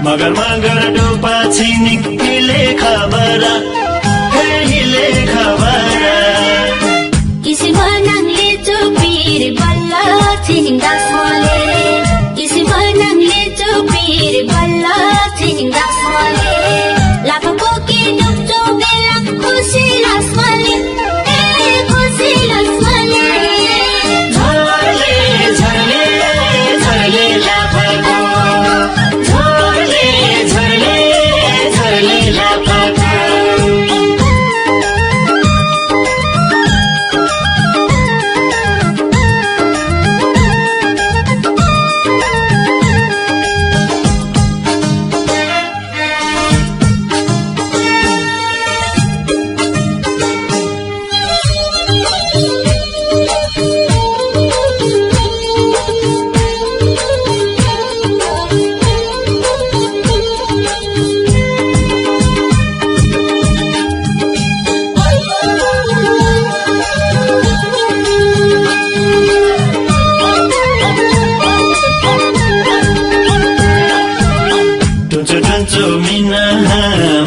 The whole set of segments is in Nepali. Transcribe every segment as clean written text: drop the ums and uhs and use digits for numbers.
मगर मगर डोपा छिनिक हिले खबर हिले खबर किसी बनंगले चुपीर बल्ला छिनिक दासवाले किसी बनंगले चुपीर बल्ला छिनिक दासवाले लाखों के डुबचो बेला खुशी लासवाले खुशी लासवाले झरले झरले झरले लाफाको झरले झरले झरले लाफाको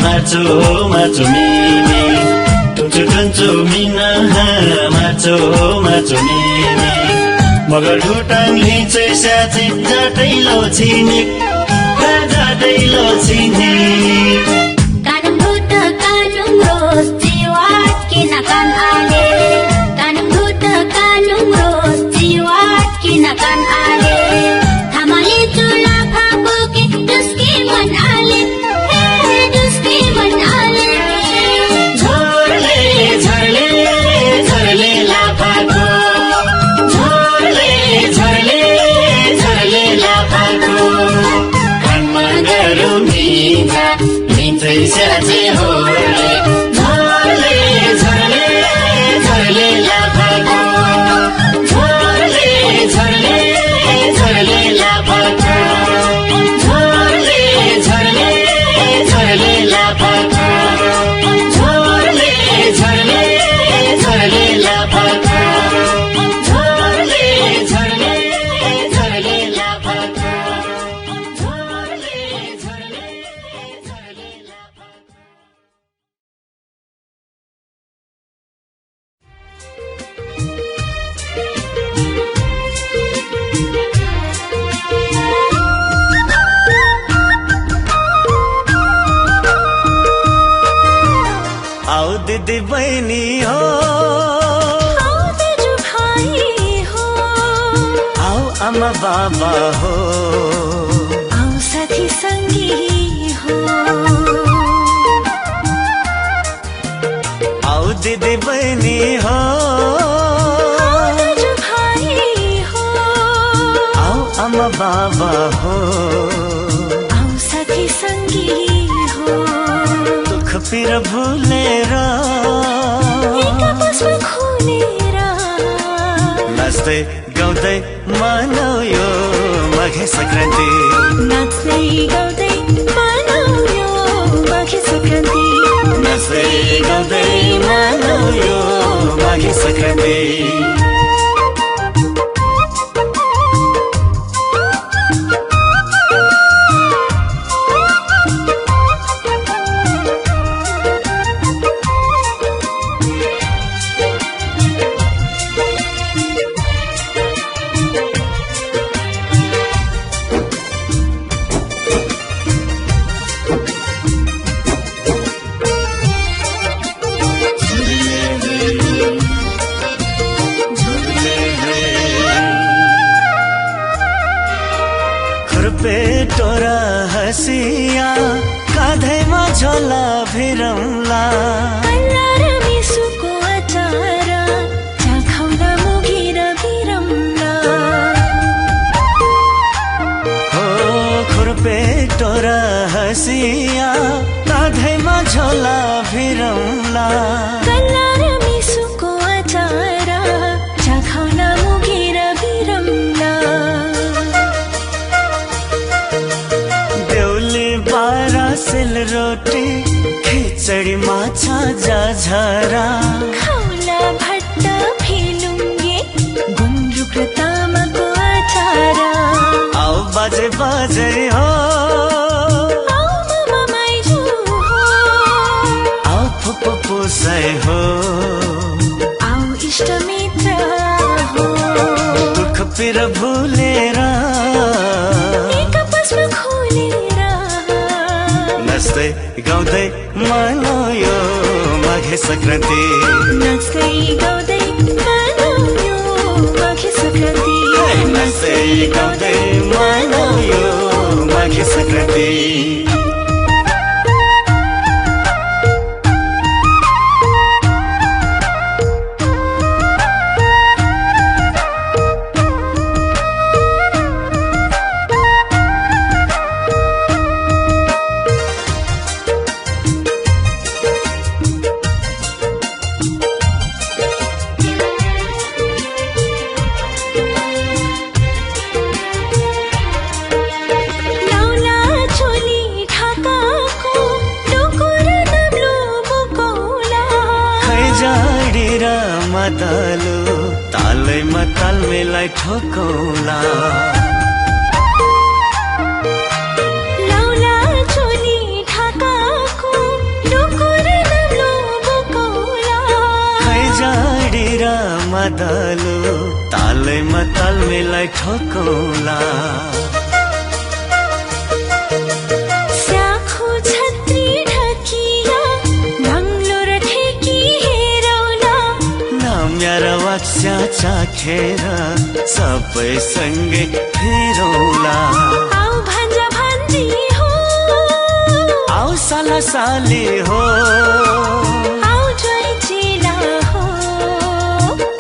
macho mimi tunchu mina macho mimi Magar ढुटाङले चाहिँ साँच्चै जाटै लो छिनिक जाटै लो छिनिक kanang buta kanung ros jiwat kinakan ale kanang buta kanung ros jiwat kinakan ale thamali chula phabuki duski man ale duski man ale झरले झरले झरले लाफाको झरले झरले झरले लाफाको कानमा गरौ मिठा मिठै स्याचे होले झरले झरले झरले लाफाको झरले झरले झरले लाफाको झरले झरले झरले लाफाको झरले झरले झरले लाफाको झरले झरले झरले लाफाको झरले झरले झरले लाफाको आओ दीदी बहनी हो आओ तेजु भाई हो आओ आमा बाबा हो आओ साथी संगी हो आओ दीदी बहनी हो आओ तेजु भाई हो आमा बाबा हो आऊ साथी सङ्गी हो दुःख पीर भुलेर एक आपसमा खुलेर नाच्दै गाउँदै मनाऊ यो माघे सङ्क्रान्ति नाच्दै गाउँदै मनाऊ यो माघे सङ्क्रान्ति नाच्दै गाउँदै मनाऊ यो माघे सङ्क्रान्ति पेटोरा हसिया काँधैमा झोला भिरौला अल्लार मिसुको अचार चाखाउला मुगेर बिरौला हो खुरपेटोरा हसिया काँधैमा झोला भिरौला अल्लार मिसुको अचार चाखाउला मुगेर बिरौला रोटी खिचडी माछा झरा खाउला भट्ट फिलुङ्गे गुन्द्रुक र तामाको अचार आऊ बाजे बाजे हो आऊ मामा माइजू हो आऊ फुपू पुसाइ हो आऊ इष्ट मित्र हो दुःख पीर भुलेर एक आपसमा खुलेर नाच्दै गाउँदै मनाऊ यो माघे सङ्क्रान्ति नाच्दै गाउँदै मनाऊ यो माघे सङ्क्रान्ति नाच्दै गाउँदै मनाऊ यो माघे सङ्क्रान्ति मदलो तालैमा तालमेलाई ठोकौला लाउला चोली ढाकाको डोकोर नम्लो बोकौला खै जाडी र मदलो तालैमा तालमेलाई ठोकौला चाखेर सबै सँगै फेरौला आऊ भान्जा भान्जी हो आऊ साला साली हो आऊ जोइ चेला हो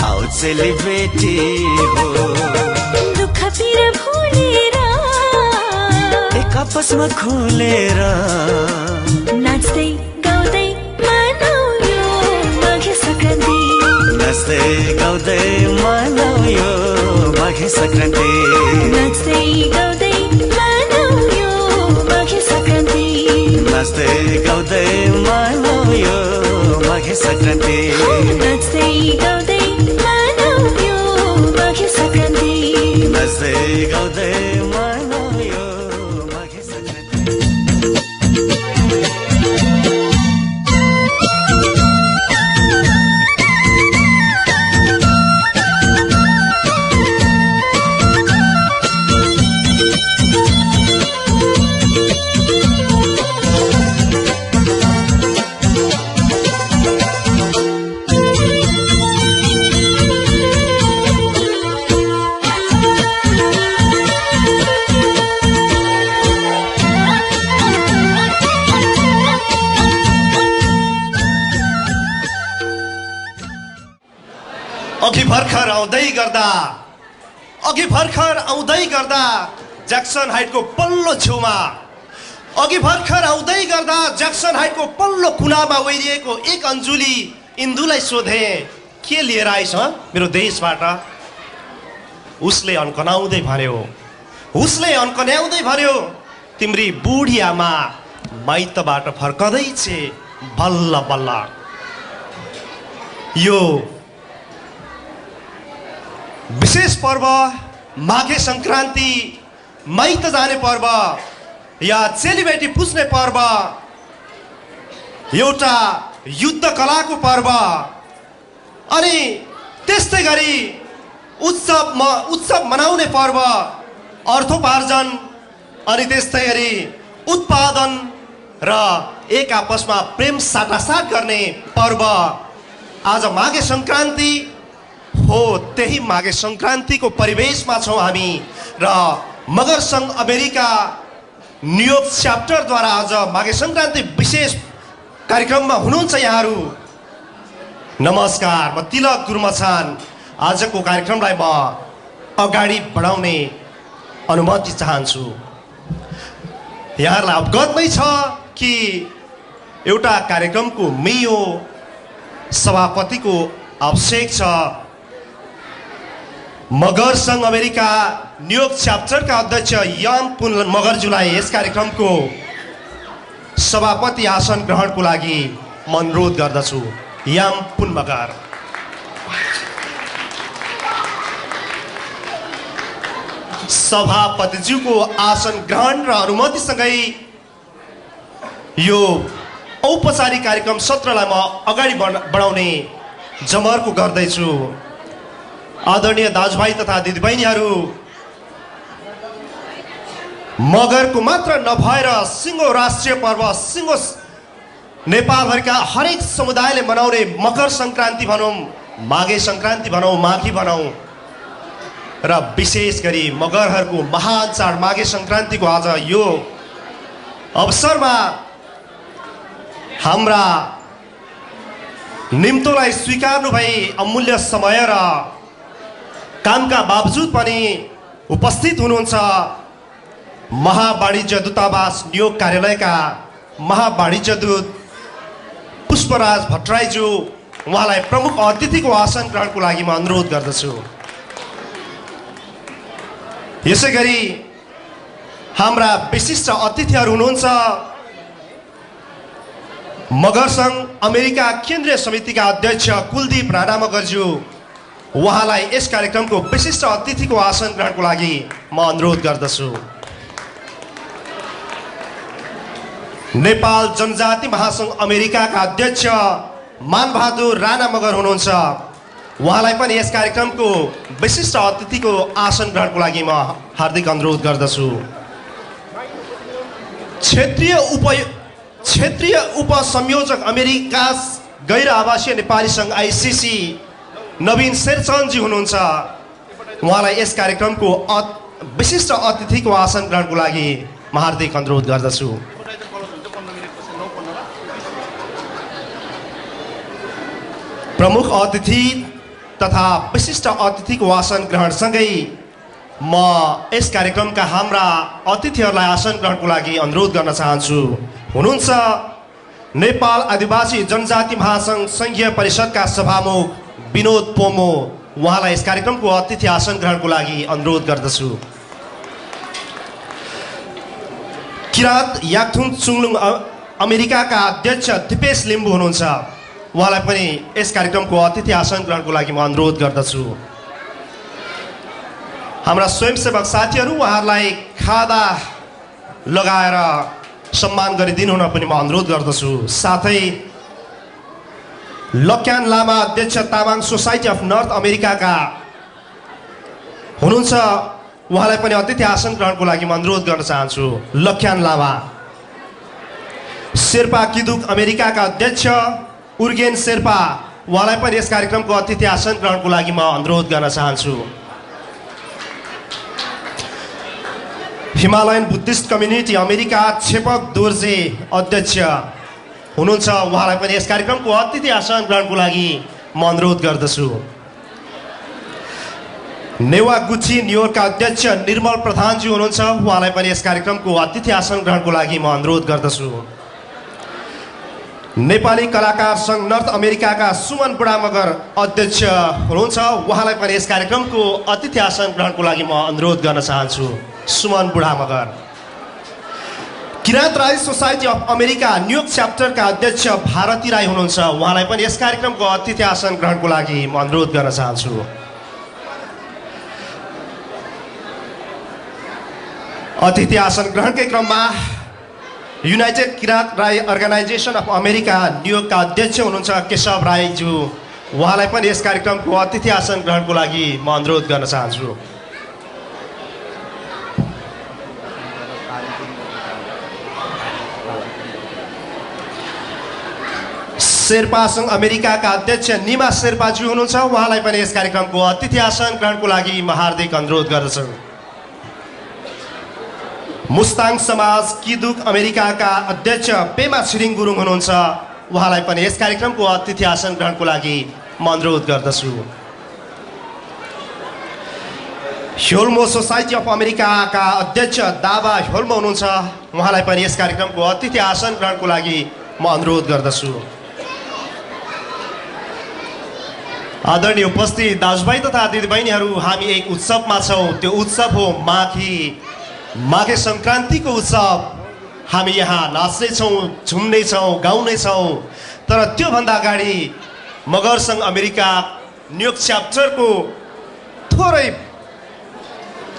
आऊ चेली बेटी हो दुःख पीर भुलेर एक आपसमा खुलेर नाच्दै गाउँदै मनाऊ यो माघे सङ्क्रान्ति नाच्दै गाउँदै मनाऊ यो माघे सङ्क्रान्ति नाच्दै गाउँदै मनाऊ यो माघे सङ्क्रान्ति नाच्दै गाउँदै मनाऊ यो माघे सङ्क्रान्ति नाच्दै गाउँदै मनाऊ यो माघे सङ्क्रान्ति नाच्दै गाउँदै मनाऊ यो माघे सङ्क्रान्ति अघि भर्खर आउँदै गर्दा अघि भर्खर आउँदै गर्दा ज्याक्सन हाइटको पल्लो छेउमा ज्याक्सन हाइटको पल्लो कुनामा ओइरिएको एक अन्जुली इन्दुलाई सोधे के लिएर आइस मेरो देशबाट। उसले अन्कनाउँदै भन्यो तिम्री बुढी आमा माइतबाट फर्कदैछ बल्ल बल्ल। यो विशेष पर्व माघे सङ्क्रान्ति माइत जाने पर्व या चेलीबेटी पुज्ने पर्व एउटा युद्ध कलाको पर्व अनि त्यस्तै गरी उत्सव मनाउने पर्व अर्थोपार्जन अनि त्यस्तै गरी उत्पादन र एक आपसमा प्रेम साटासाट गर्ने पर्व आज माघे सङ्क्रान्ति हो। त्यही माघे सङ्क्रान्तिको परिवेशमा छौँ हामी र मगर सङ्घ अमेरिका न्युयोर्क च्याप्टरद्वारा आज माघे सङ्क्रान्ति विशेष कार्यक्रममा हुनुहुन्छ यहाँहरू। नमस्कार, म तिलक गुरुमछान आजको कार्यक्रमलाई म अगाडि बढाउने अनुमति चाहन्छु। यहाँहरूलाई अवगत नै छ कि एउटा कार्यक्रमको मेयो सभापतिको आवश्यक छ। मगर सङ्घ अमेरिका न्युयोर्क च्याप्टरका अध्यक्ष याम पुन मगरज्यूलाई यस कार्यक्रमको सभापति आसन ग्रहणको लागि म अनुरोध गर्दछु। याम पुन मगर। सभापतिज्यूको आसन ग्रहण र अनुमतिसँगै यो औपचारिक कार्यक्रम सत्रलाई म अगाडि बढाउने जमर्को गर्दैछु। आदरणीय दाजुभाइ तथा दिदीबहिनीहरू, मगरको मात्र नभएर सिङ्गो राष्ट्रिय पर्व सिङ्गो नेपालभरिका हरेक समुदायले मनाउने मकर सङ्क्रान्ति भनौँ, माघे सङ्क्रान्ति भनौँ, माघी भनौँ र विशेष गरी मगरहरूको महान चाड माघे सङ्क्रान्तिको आज यो अवसरमा हाम्रा निम्तोलाई स्वीकार्नु भई अमूल्य समय र कामका बावजुद पनि उपस्थित हुनुहुन्छ महावाणिज्य दूतावास न्युयोर्क कार्यालयका महावाणिज्य दूत पुष्पराज भट्टराईज्यू। उहाँलाई प्रमुख अतिथिको आसन ग्रहणको लागि म अनुरोध गर्दछु। यसै गरी हाम्रा विशिष्ट अतिथिहरू हुनुहुन्छ मगर सङ्घ अमेरिका केन्द्रीय समितिका अध्यक्ष कुलदीप राणा मगरज्यू। उहाँलाई यस कार्यक्रमको विशिष्ट अतिथिको आसन ग्रहणको लागि म अनुरोध गर्दछु। नेपाल जनजाति महासङ्घ अमेरिकाका अध्यक्ष मानबहादुर राणा मगर हुनुहुन्छ। उहाँलाई पनि यस कार्यक्रमको विशिष्ट अतिथिको आसन ग्रहणको लागि म हार्दिक अनुरोध गर्दछु। क्षेत्रीय उपसंयोजक अमेरिका गैर आवासीय नेपाली सङ्घ आइसिसी नवीन शेरचन्दजी हुनुहुन्छ। उहाँलाई यस कार्यक्रमको विशिष्ट अतिथिको आसन ग्रहणको लागि म हार्दिक अनुरोध गर्दछु। प्रमुख अतिथि तथा विशिष्ट अतिथिको आसन ग्रहणसँगै म यस कार्यक्रमका हाम्रा अतिथिहरूलाई आसन ग्रहणको लागि अनुरोध गर्न चाहन्छु। हुनुहुन्छ नेपाल आदिवासी जनजाति महासङ्घ सङ्घीय परिषदका सभामुख विनोद पोमो। उहाँलाई यस कार्यक्रमको अतिथि आसन ग्रहणको लागि अनुरोध गर्दछु। किरात याकथुङ चुङलुङ अमेरिकाका अध्यक्ष दिपेश लिम्बू हुनुहुन्छ। उहाँलाई पनि यस कार्यक्रमको अतिथि आसन ग्रहणको लागि म अनुरोध गर्दछु। हाम्रा स्वयंसेवक साथीहरू, उहाँहरूलाई खादा लगाएर सम्मान गरिदिनु हुन पनि म अनुरोध गर्दछु। साथै लक्यान लामा अध्यक्ष तामाङ सोसाइटी अफ नर्थ अमेरिकाका हुनुहुन्छ। उहाँलाई पनि अतिथि आसन ग्रहणको लागि म अनुरोध गर्न चाहन्छु। लक्यान लामा। शेर्पा किदुक अमेरिकाका अध्यक्ष उर्गेन शेर्पा। उहाँलाई पनि यस कार्यक्रमको अतिथि आसन ग्रहणको लागि म अनुरोध गर्न चाहन्छु। Himalayan Buddhist community America Chhepak Dorje अध्यक्ष हुनुहुन्छ। उहाँलाई पनि यस कार्यक्रमको अतिथि आसन ग्रहणको लागि म अनुरोध गर्दछु। नेवा गुची न्युयोर्कका अध्यक्ष निर्मल प्रधानजी हुनुहुन्छ। उहाँलाई पनि यस कार्यक्रमको अतिथि आसन ग्रहणको लागि म अनुरोध गर्दछु। नेपाली कलाकार सङ्घ नर्थ अमेरिकाका सुमन बुढामगर अध्यक्ष हुनुहुन्छ। उहाँलाई पनि यस कार्यक्रमको अतिथि आसन ग्रहणको लागि म अनुरोध गर्न चाहन्छु। Suman Budhamagar. Kirat Rai society of America New York च्याप्टरका अध्यक्ष भारती राई हुनुहुन्छ। उहाँलाई पनि यस कार्यक्रमको अतिथि आसन ग्रहणको लागि म अनुरोध गर्न चाहन्छु। अतिथि आसन ग्रहणकै क्रममा united Kirant Rai organisation of America न्युयोर्कका अध्यक्ष हुनुहुन्छ केशव राईज्यू। उहाँलाई पनि यस कार्यक्रमको अतिथि आसन ग्रहणको लागि म अनुरोध गर्न चाहन्छु। शेर्पा सङ्घ अमेरिकाका अध्यक्ष निमा शेर्पाज्यू हुनुहुन्छ। उहाँलाई पनि यस कार्यक्रमको अतिथि आसन ग्रहणको लागि म हार्दिक अनुरोध गर्दछु। मुस्ताङ समाज किदुक अमेरिकाका अध्यक्ष पेमा छिरिङ गुरुङ हुनुहुन्छ। उहाँलाई पनि यस कार्यक्रमको अतिथि आसन ग्रहणको लागि म अनुरोध गर्दछु। ह्योल्मो सोसाइटी अफ अमेरिकाका अध्यक्ष दावा ह्योल्मो हुनुहुन्छ। उहाँलाई पनि यस कार्यक्रमको अतिथि आसन ग्रहणको लागि म अनुरोध गर्दछु। आदरणीय उपस्थित दाजुभाइ तथा दिदीबहिनीहरू, हामी एक उत्सवमा छौँ। त्यो उत्सव हो माघे सङ्क्रान्तिको उत्सव। हामी यहाँ नाच्नेछौँ, झुम्नेछौँ, गाउनेछौँ। तर त्योभन्दा अगाडि मगर सङ्घ अमेरिका न्युयोर्क च्याप्टरको थोरै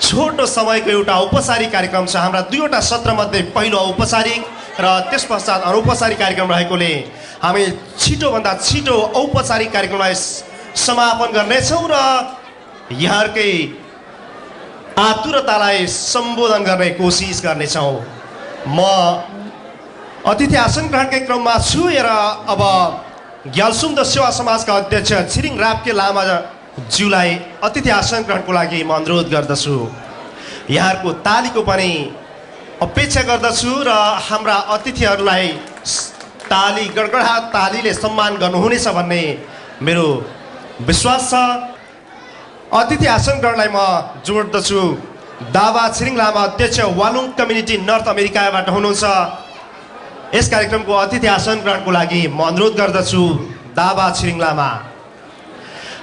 छोटो समयको एउटा औपचारिक कार्यक्रम छ। हाम्रा दुईवटा सत्रमध्ये पहिलो औपचारिक र त्यस पश्चात अनौपचारिक कार्यक्रम रहेकोले हामी छिटोभन्दा छिटो औपचारिक कार्यक्रमलाई समापन गर्नेछौँ र यहाँकै आतुरतालाई सम्बोधन गर्ने कोसिस गर्नेछौँ। म अतिथि आसन ग्रहणकै क्रममा छु र अब ग्याल्सुङ द सेवा समाजका अध्यक्ष छिरिङ राप्के लामाज्यूलाई अतिथि आसन ग्रहणको लागि म अनुरोध गर्दछु। यहाँहरूको तालीको पनि अपेक्षा गर्दछु र हाम्रा अतिथिहरूलाई ताली गडगडा तालीले सम्मान गर्नुहुनेछ भन्ने मेरो विश्वास छ। अतिथि आसन ग्रहणलाई म जोड्दछु। दावा छिरिङ लामा अध्यक्ष वालुङ कम्युनिटी नर्थ अमेरिकाबाट हुनुहुन्छ। यस कार्यक्रमको अतिथि आसन ग्रहणको लागि म अनुरोध गर्दछु दावा छिरिङ लामा।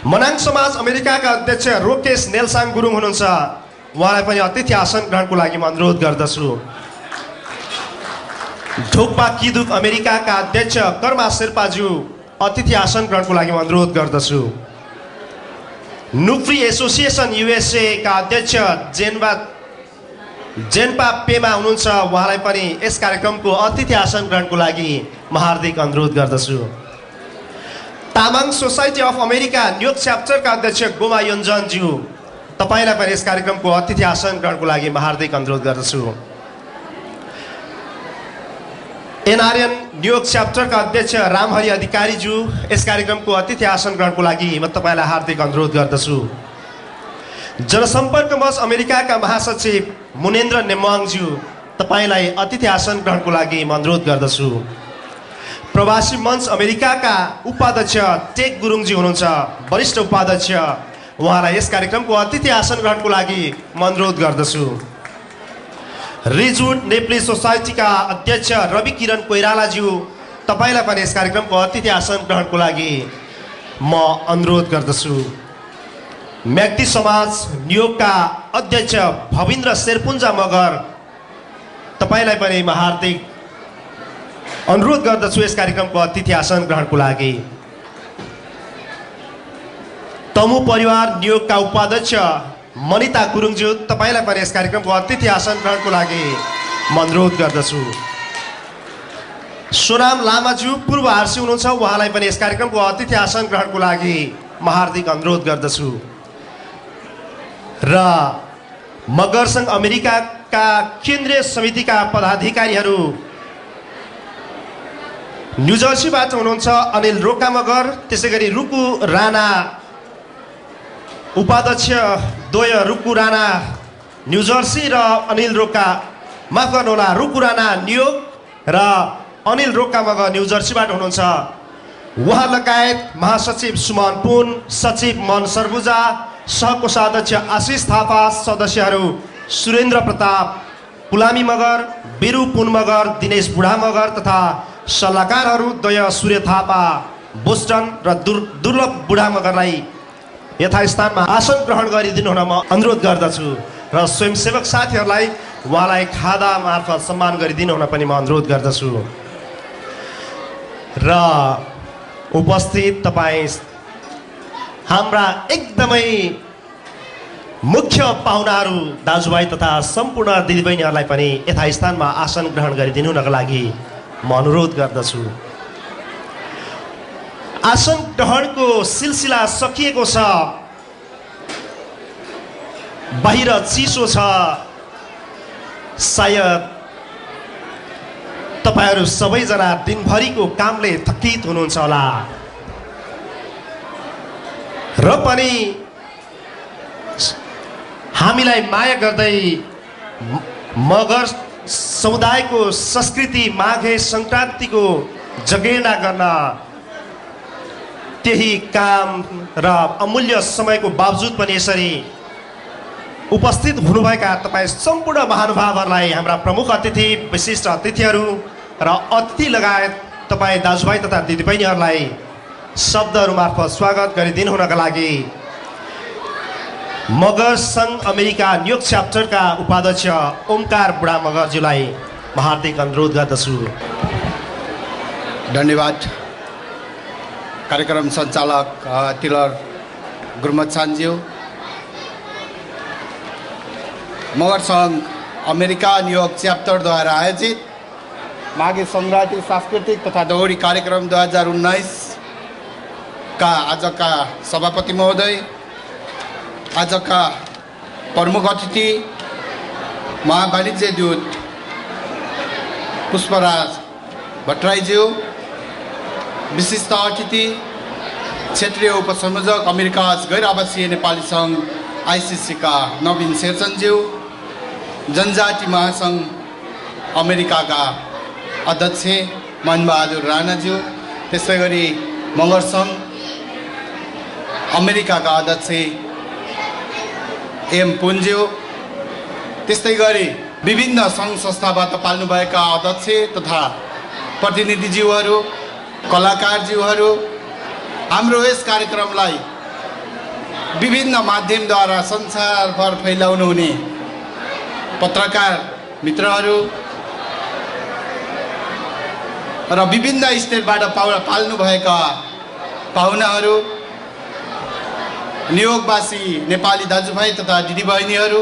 मनाङ समाज अमेरिकाका अध्यक्ष रोकेश नेल्साङ गुरुङ हुनुहुन्छ। उहाँलाई पनि अतिथि आसन ग्रहणको लागि म अनुरोध गर्दछु। ढोक्पा किदुक अमेरिकाका अध्यक्ष कर्मा शेर्पाज्यू अतिथि आसन ग्रहणको लागि म अनुरोध गर्दछु। नुफ्री एसोसिएसन युएसए का अध्यक्ष जेन्पा पेमा हुनुहुन्छ। उहाँलाई पनि यस कार्यक्रमको अतिथि आसन ग्रहणको लागि म हार्दिक अनुरोध गर्दछु। Tamang society of America New York च्याप्टरका अध्यक्ष गोमा योन्जनज्यू, तपाईँलाई पनि यस कार्यक्रमको अतिथि आसन ग्रहणको लागि म हार्दिक अनुरोध गर्दछु। एनआरएन न्युयोर्क च्याप्टरका अध्यक्ष रामहरि अधिकारीज्यू, यस कार्यक्रमको अतिथि आसन ग्रहणको लागि म तपाईँलाई हार्दिक अनुरोध गर्दछु। जनसम्पर्क मञ्च अमेरिकाका महासचिव मुनेन्द्र नेम्वाङज्यू, तपाईँलाई अतिथि आसन ग्रहणको लागि म अनुरोध गर्दछु। प्रवासी मञ्च अमेरिकाका उपाध्यक्ष टेक गुरुङजी हुनुहुन्छ, वरिष्ठ उपाध्यक्ष। उहाँलाई यस कार्यक्रमको अतिथि आसन ग्रहणको लागि म अनुरोध गर्दछु। रिजवुड नेप्ली सोसाइटीका अध्यक्ष रवि किरण कोइरालाज्यू, तपाईँलाई पनि यस कार्यक्रमको अतिथि आसन ग्रहणको लागि म अनुरोध गर्दछु। म्याग्दी समाज न्युयोर्कका अध्यक्ष भविन्द्र शेरपुन्जा मगर, तपाईँलाई पनि म हार्दिक अनुरोध गर्दछु यस कार्यक्रमको अतिथि आसन ग्रहणको लागि। तमु परिवार न्युयोर्कका उपाध्यक्ष मनिता गुरुङज्यू, तपाईँलाई पनि यस कार्यक्रमको अतिथि आसन ग्रहणको लागि म अनुरोध गर्दछु। सोनाम लामाज्यू पूर्व आरसी हुनुहुन्छ। उहाँलाई पनि यस कार्यक्रमको अतिथि आसन ग्रहणको लागि म हार्दिक अनुरोध गर्दछु। र मगर सङ्घ अमेरिकाका केन्द्रीय समितिका पदाधिकारीहरू न्युजर्सीबाट हुनुहुन्छ। अनिल रोका मगर, त्यसै गरी रुकु राणा उपाध्यक्ष द्वय रुकु राणा न्युजर्सी र अनिल रोका, माफ गर्नुहोला, रुकु राणा न्युयोर्क र अनिल रोका मगर न्युजर्सीबाट हुनुहुन्छ। उहाँ लगायत महासचिव सुमन पुन, सचिव मन सरबुजा, सहकोषाध्यक्ष आशिष थापा, सदस्यहरू सुरेन्द्र प्रताप पुलामी मगर, बिरु पुन मगर, दिनेश बुढा मगर तथा सल्लाहकारहरू दय सूर्य थापा बोस्टन र दुर्लभ बुढा मगरलाई यथास्थानमा आसन ग्रहण गरिदिनु हुन म अनुरोध गर्दछु र स्वयंसेवक साथीहरूलाई उहाँलाई खादा मार्फत सम्मान गरिदिनु हुन पनि म अनुरोध गर्दछु र उपस्थित तपाईँ हाम्रा एकदमै मुख्य पाहुनाहरू दाजुभाइ तथा सम्पूर्ण दिदीबहिनीहरूलाई पनि यथास्थानमा आसन ग्रहण गरिदिनु हुनको लागि म अनुरोध गर्दछु। आसन ग्रहणको सिलसिला सकिएको छ। बाहिर चिसो छ, सायद तपाईहरू सबैजना दिनभरिको कामले थकित हुनुहुन्छ होला र पनि हामीलाई माया गर्दै मगर समुदायको संस्कृति माघे सङ्क्रान्तिको जगेर्ना गर्न त्यही काम र अमूल्य समयको बावजुद पनि यसरी उपस्थित हुनुभएका तपाईँ सम्पूर्ण महानुभावहरूलाई, हाम्रा प्रमुख अतिथि, विशिष्ट अतिथिहरू र अतिथि लगायत तपाईँ दाजुभाइ तथा दिदीबहिनीहरूलाई शब्दहरू मार्फत स्वागत गरिदिनु हुनका लागि मगर सङ्घ अमेरिका न्युयोर्क च्याप्टरका उपाध्यक्ष ओमकार बुढा मगरज्यूलाई म हार्दिक अनुरोध गर्दछु। धन्यवाद। कार्यक्रम सञ्चालक तिलर गुरमत सान्ज्यू, मगर सङ्घ अमेरिका न्युयोर्क च्याप्टरद्वारा आयोजित माघे सङ्क्रान्ति सांस्कृतिक तथा दौडी कार्यक्रम 2019 का आजका सभापति महोदय, आजका प्रमुख अतिथि महावाणिज्य दूत पुष्पराज भट्टराईज्यू, विशिष्ट अतिथि क्षेत्रीय उपसंयोजक अमेरिका गैर आवासीय नेपाली सङ्घ ICC का नवीन शेरचनज्यू, जनजाति महासङ्घ अमेरिकाका अध्यक्ष मनबहादुर राणाज्यू, त्यसै गरी मगर सङ्घ अमेरिकाका अध्यक्ष एम पुन्ज्यू, त्यस्तै गरी विभिन्न सङ्घ संस्थाबाट पाल्नुभएका अध्यक्ष तथा प्रतिनिधिज्यूहरू, कलाकारज्यूहरू, हाम्रो यस कार्यक्रमलाई विभिन्न माध्यमद्वारा संसारभर फैलाउनु हुने पत्रकार मित्रहरू र विभिन्न स्टेटबाट पाल्नुभएका पाहुनाहरू, न्युयोर्कवासी नेपाली दाजुभाइ तथा दिदीबहिनीहरू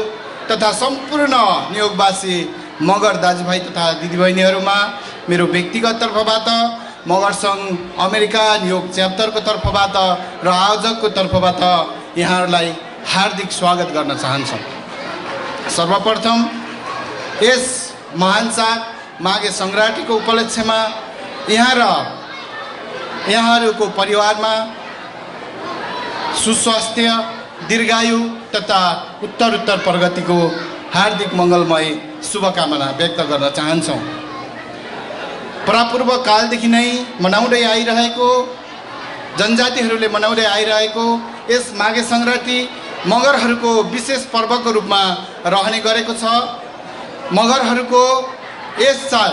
तथा सम्पूर्ण न्युयोर्कवासी मगर दाजुभाइ तथा दिदीबहिनीहरूमा मेरो व्यक्तिगत तर्फबाट, मगर सङ्घ अमेरिका न्युयोर्क च्याप्टरको तर्फबाट र आयोजकको तर्फबाट यहाँहरूलाई हार्दिक स्वागत गर्न चाहन्छौँ। सर्वप्रथम यस महान चाड माघे सङ्क्रान्तिको उपलक्ष्यमा यहाँ र यहाँहरूको परिवारमा सुस्वास्थ्य, दीर्घायु तथा उत्तरोत्तर प्रगतिको हार्दिक मङ्गलमय शुभकामना व्यक्त गर्न चाहन्छौँ। परापूर्व कालदेखि नै मनाउँदै आइरहेको, जनजातिहरूले मनाउँदै आइरहेको यस माघे सङ्क्रान्ति मगरहरूको विशेष पर्वको रूपमा रहने गरेको छ। मगरहरूको यस चाड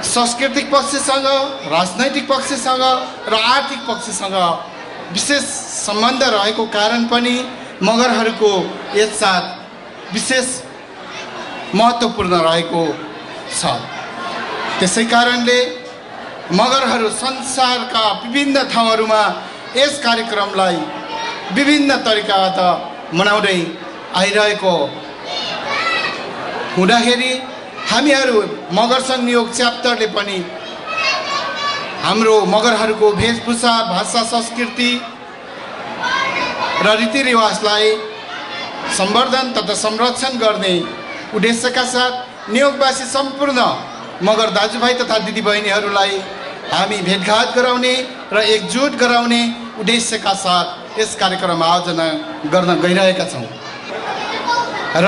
सांस्कृतिक पक्षसँग, राजनैतिक पक्षसँग र आर्थिक पक्षसँग विशेष सम्बन्ध रहेको कारण पनि मगरहरूको यस चाड विशेष महत्त्वपूर्ण रहेको छ। त्यसै कारणले मगरहरू संसारका विभिन्न ठाउँहरूमा यस कार्यक्रमलाई विभिन्न तरिकाबाट मनाउँदै आइरहेको हुँदाखेरि हामीहरू मगर सङ्घ न्युयोर्क च्याप्टरले पनि हाम्रो मगरहरूको वेशभूषा, भाषा, संस्कृति र रीतिरिवाजलाई सम्वर्धन तथा संरक्षण गर्ने उद्देश्यका साथ न्युयोर्कवासी सम्पूर्ण मगर दाजुभाइ तथा दिदीबहिनीहरूलाई हामी भेटघाट गराउने र एकजुट गराउने उद्देश्यका साथ यस कार्यक्रम आयोजना गर्न गइरहेका छौँ। र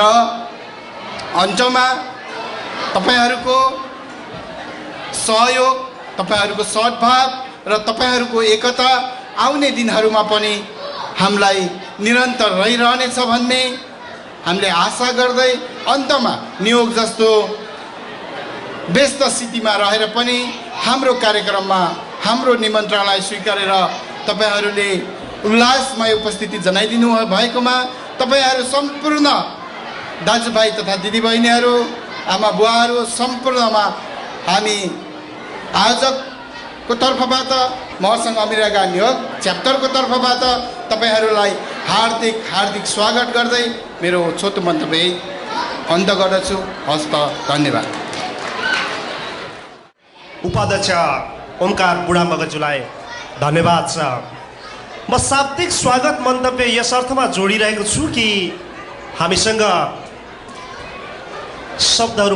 अन्तमा तपाईहरूको सहयोग, तपाईहरूको सद्भाव र तपाईहरूको एकता आउने दिनहरूमा पनि हामीलाई निरन्तर रहिरहनेछ भन्ने हामीले आशा गर्दै अन्तमा नियोग जस्तो व्यस्त स्थितिमा रहेर पनि हाम्रो कार्यक्रममा हाम्रो निमन्त्रणालाई स्वीकारेर तपाईँहरूले उल्लासमय उपस्थिति जनाइदिनु भएकोमा तपाईँहरू सम्पूर्ण दाजुभाइ तथा दिदीबहिनीहरू आमा बुवाहरू सम्पूर्णमा हामी आयोजकको तर्फबाट महर्सङ्घ अमेरिका नियोग च्याप्टरको तर्फबाट तपाईँहरूलाई हार्दिक हार्दिक स्वागत गर्दै मेरो छोटो मन्तव्य अन्त गर्दछु। हस्त धन्यवाद। उपाध्यक्ष ओमकार बुढा मगजुलाई धन्यवाद छ। म शाब्दिक स्वागत मन्तव्य यस अर्थमा जोडिरहेको छु कि हामीसँग शब्दहरू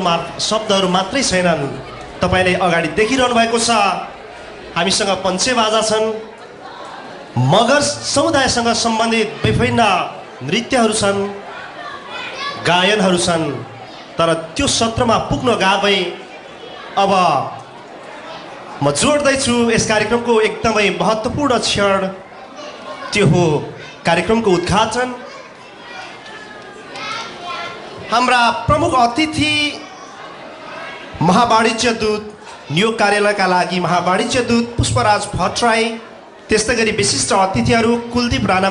मात्रै छैनन्। तपाईँले अगाडि देखिरहनु भएको छ हामीसँग पञ्चेबाजा छन्, मगर समुदायसँग सम्बन्धित विभिन्न नृत्यहरू छन्, गायनहरू छन्। तर त्यो सत्रमा पुग्न गावै अब म जोड्दैछु यस कार्यक्रमको एकदमै महत्त्वपूर्ण क्षण, त्यो हो कार्यक्रमको उद्घाटन। हाम्रा प्रमुख अतिथि महावाणिज्य दूत नियोग कार्यालयका लागि महावाणिज्य दूत पुष्पराज भट्टराई, त्यस्तै गरी विशिष्ट अतिथिहरू कुलदीप राणा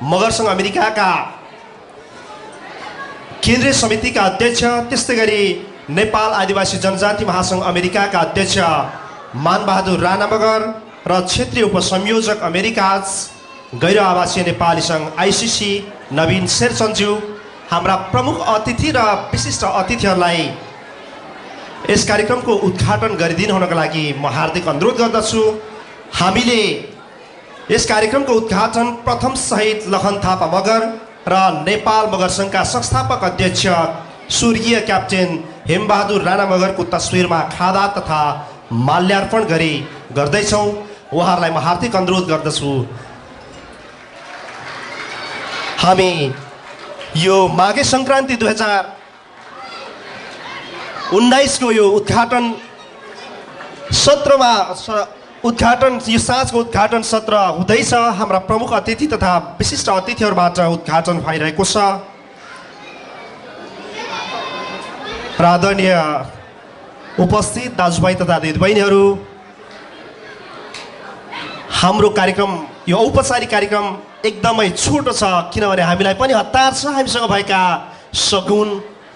मगरसँग अमेरिकाका केन्द्रीय समितिका अध्यक्ष, त्यस्तै गरी नेपाल आदिवासी जनजाति महासङ्घ अमेरिकाका अध्यक्ष मानबहादुर राणा मगर र क्षेत्रीय उपसंयोजक अमेरिकाज गैर आवासीय नेपाली सङ्घ आइसिसी नवीन शेरचन्दज्यू, हाम्रा प्रमुख अतिथि र विशिष्ट अतिथिहरूलाई यस कार्यक्रमको उद्घाटन गरिदिनु हुनको लागि म हार्दिक अनुरोध गर्दछु। हामीले यस कार्यक्रमको उद्घाटन प्रथम शहीद लखन थापा मगर र नेपाल मगर सङ्घका संस्थापक अध्यक्ष स्वर्गीय क्याप्टेन हेमबहादुर राणा मगरको तस्विरमा खादा तथा माल्यार्पण गर्दैछौँ। उहाँहरूलाई म हार्दिक अनुरोध गर्दछु। हामी यो माघे सङ्क्रान्ति 2019 को यो उद्घाटन सत्रमा यो साँझको उद्घाटन सत्र हुँदैछ। हाम्रा प्रमुख अतिथि तथा विशिष्ट अतिथिहरूबाट उद्घाटन भइरहेको छ। आदरणीय उपस्थित दाजुभाइ तथा दिदीबहिनीहरू, हाम्रो कार्यक्रम यो औपचारिक कार्यक्रम एकदमै छोटो छ, किनभने हामीलाई पनि हतार छ। हामीसँग भएका सगुन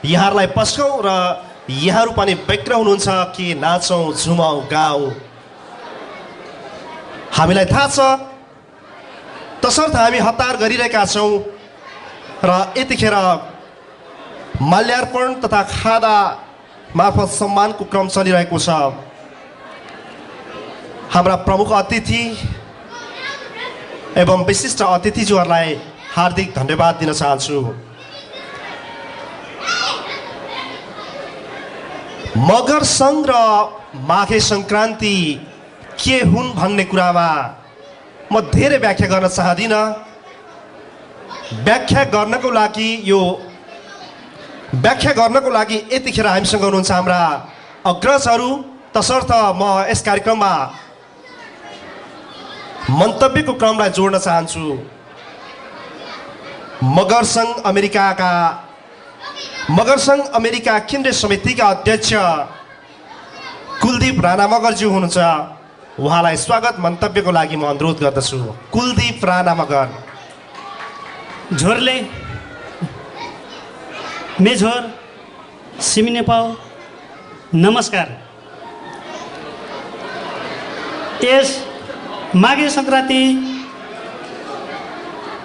यहाँहरूलाई पस्कौँ र यहाँहरू पनि व्यग्र हुनुहुन्छ कि नाचौँ झुमाउँ गाउँ। हामीलाई थाहा छ, तसर्थ हामी हतार गरिरहेका छौँ र यतिखेर माल्यार्पण तथा खादा मार्फत सम्मानको क्रम चलिरहेको छ। हाम्रा प्रमुख अतिथि एवं विशिष्ट अतिथिज्यूहरूलाई हार्दिक धन्यवाद दिन चाहन्छु। मगर सङ्घ र माघे सङ्क्रान्ति के हुन् भन्ने कुरामा म धेरै व्याख्या गर्न चाहदिनँ। व्याख्या गर्नको लागि यतिखेर हामीसँग हुनुहुन्छ हाम्रा अग्रजहरू। तसर्थ म यस कार्यक्रममा मन्तव्यको क्रमलाई जोड्न चाहन्छु। मगर सङ्घ अमेरिका केन्द्रीय समितिका अध्यक्ष कुलदीप राणा मगरज्यू हुनुहुन्छ। उहाँलाई स्वागत मन्तव्यको लागि म अनुरोध गर्दछु। कुलदीप राणा मगर। झोरले मेझोर सिमी नेपाल नमस्कार। यस माघे सङ्क्रान्ति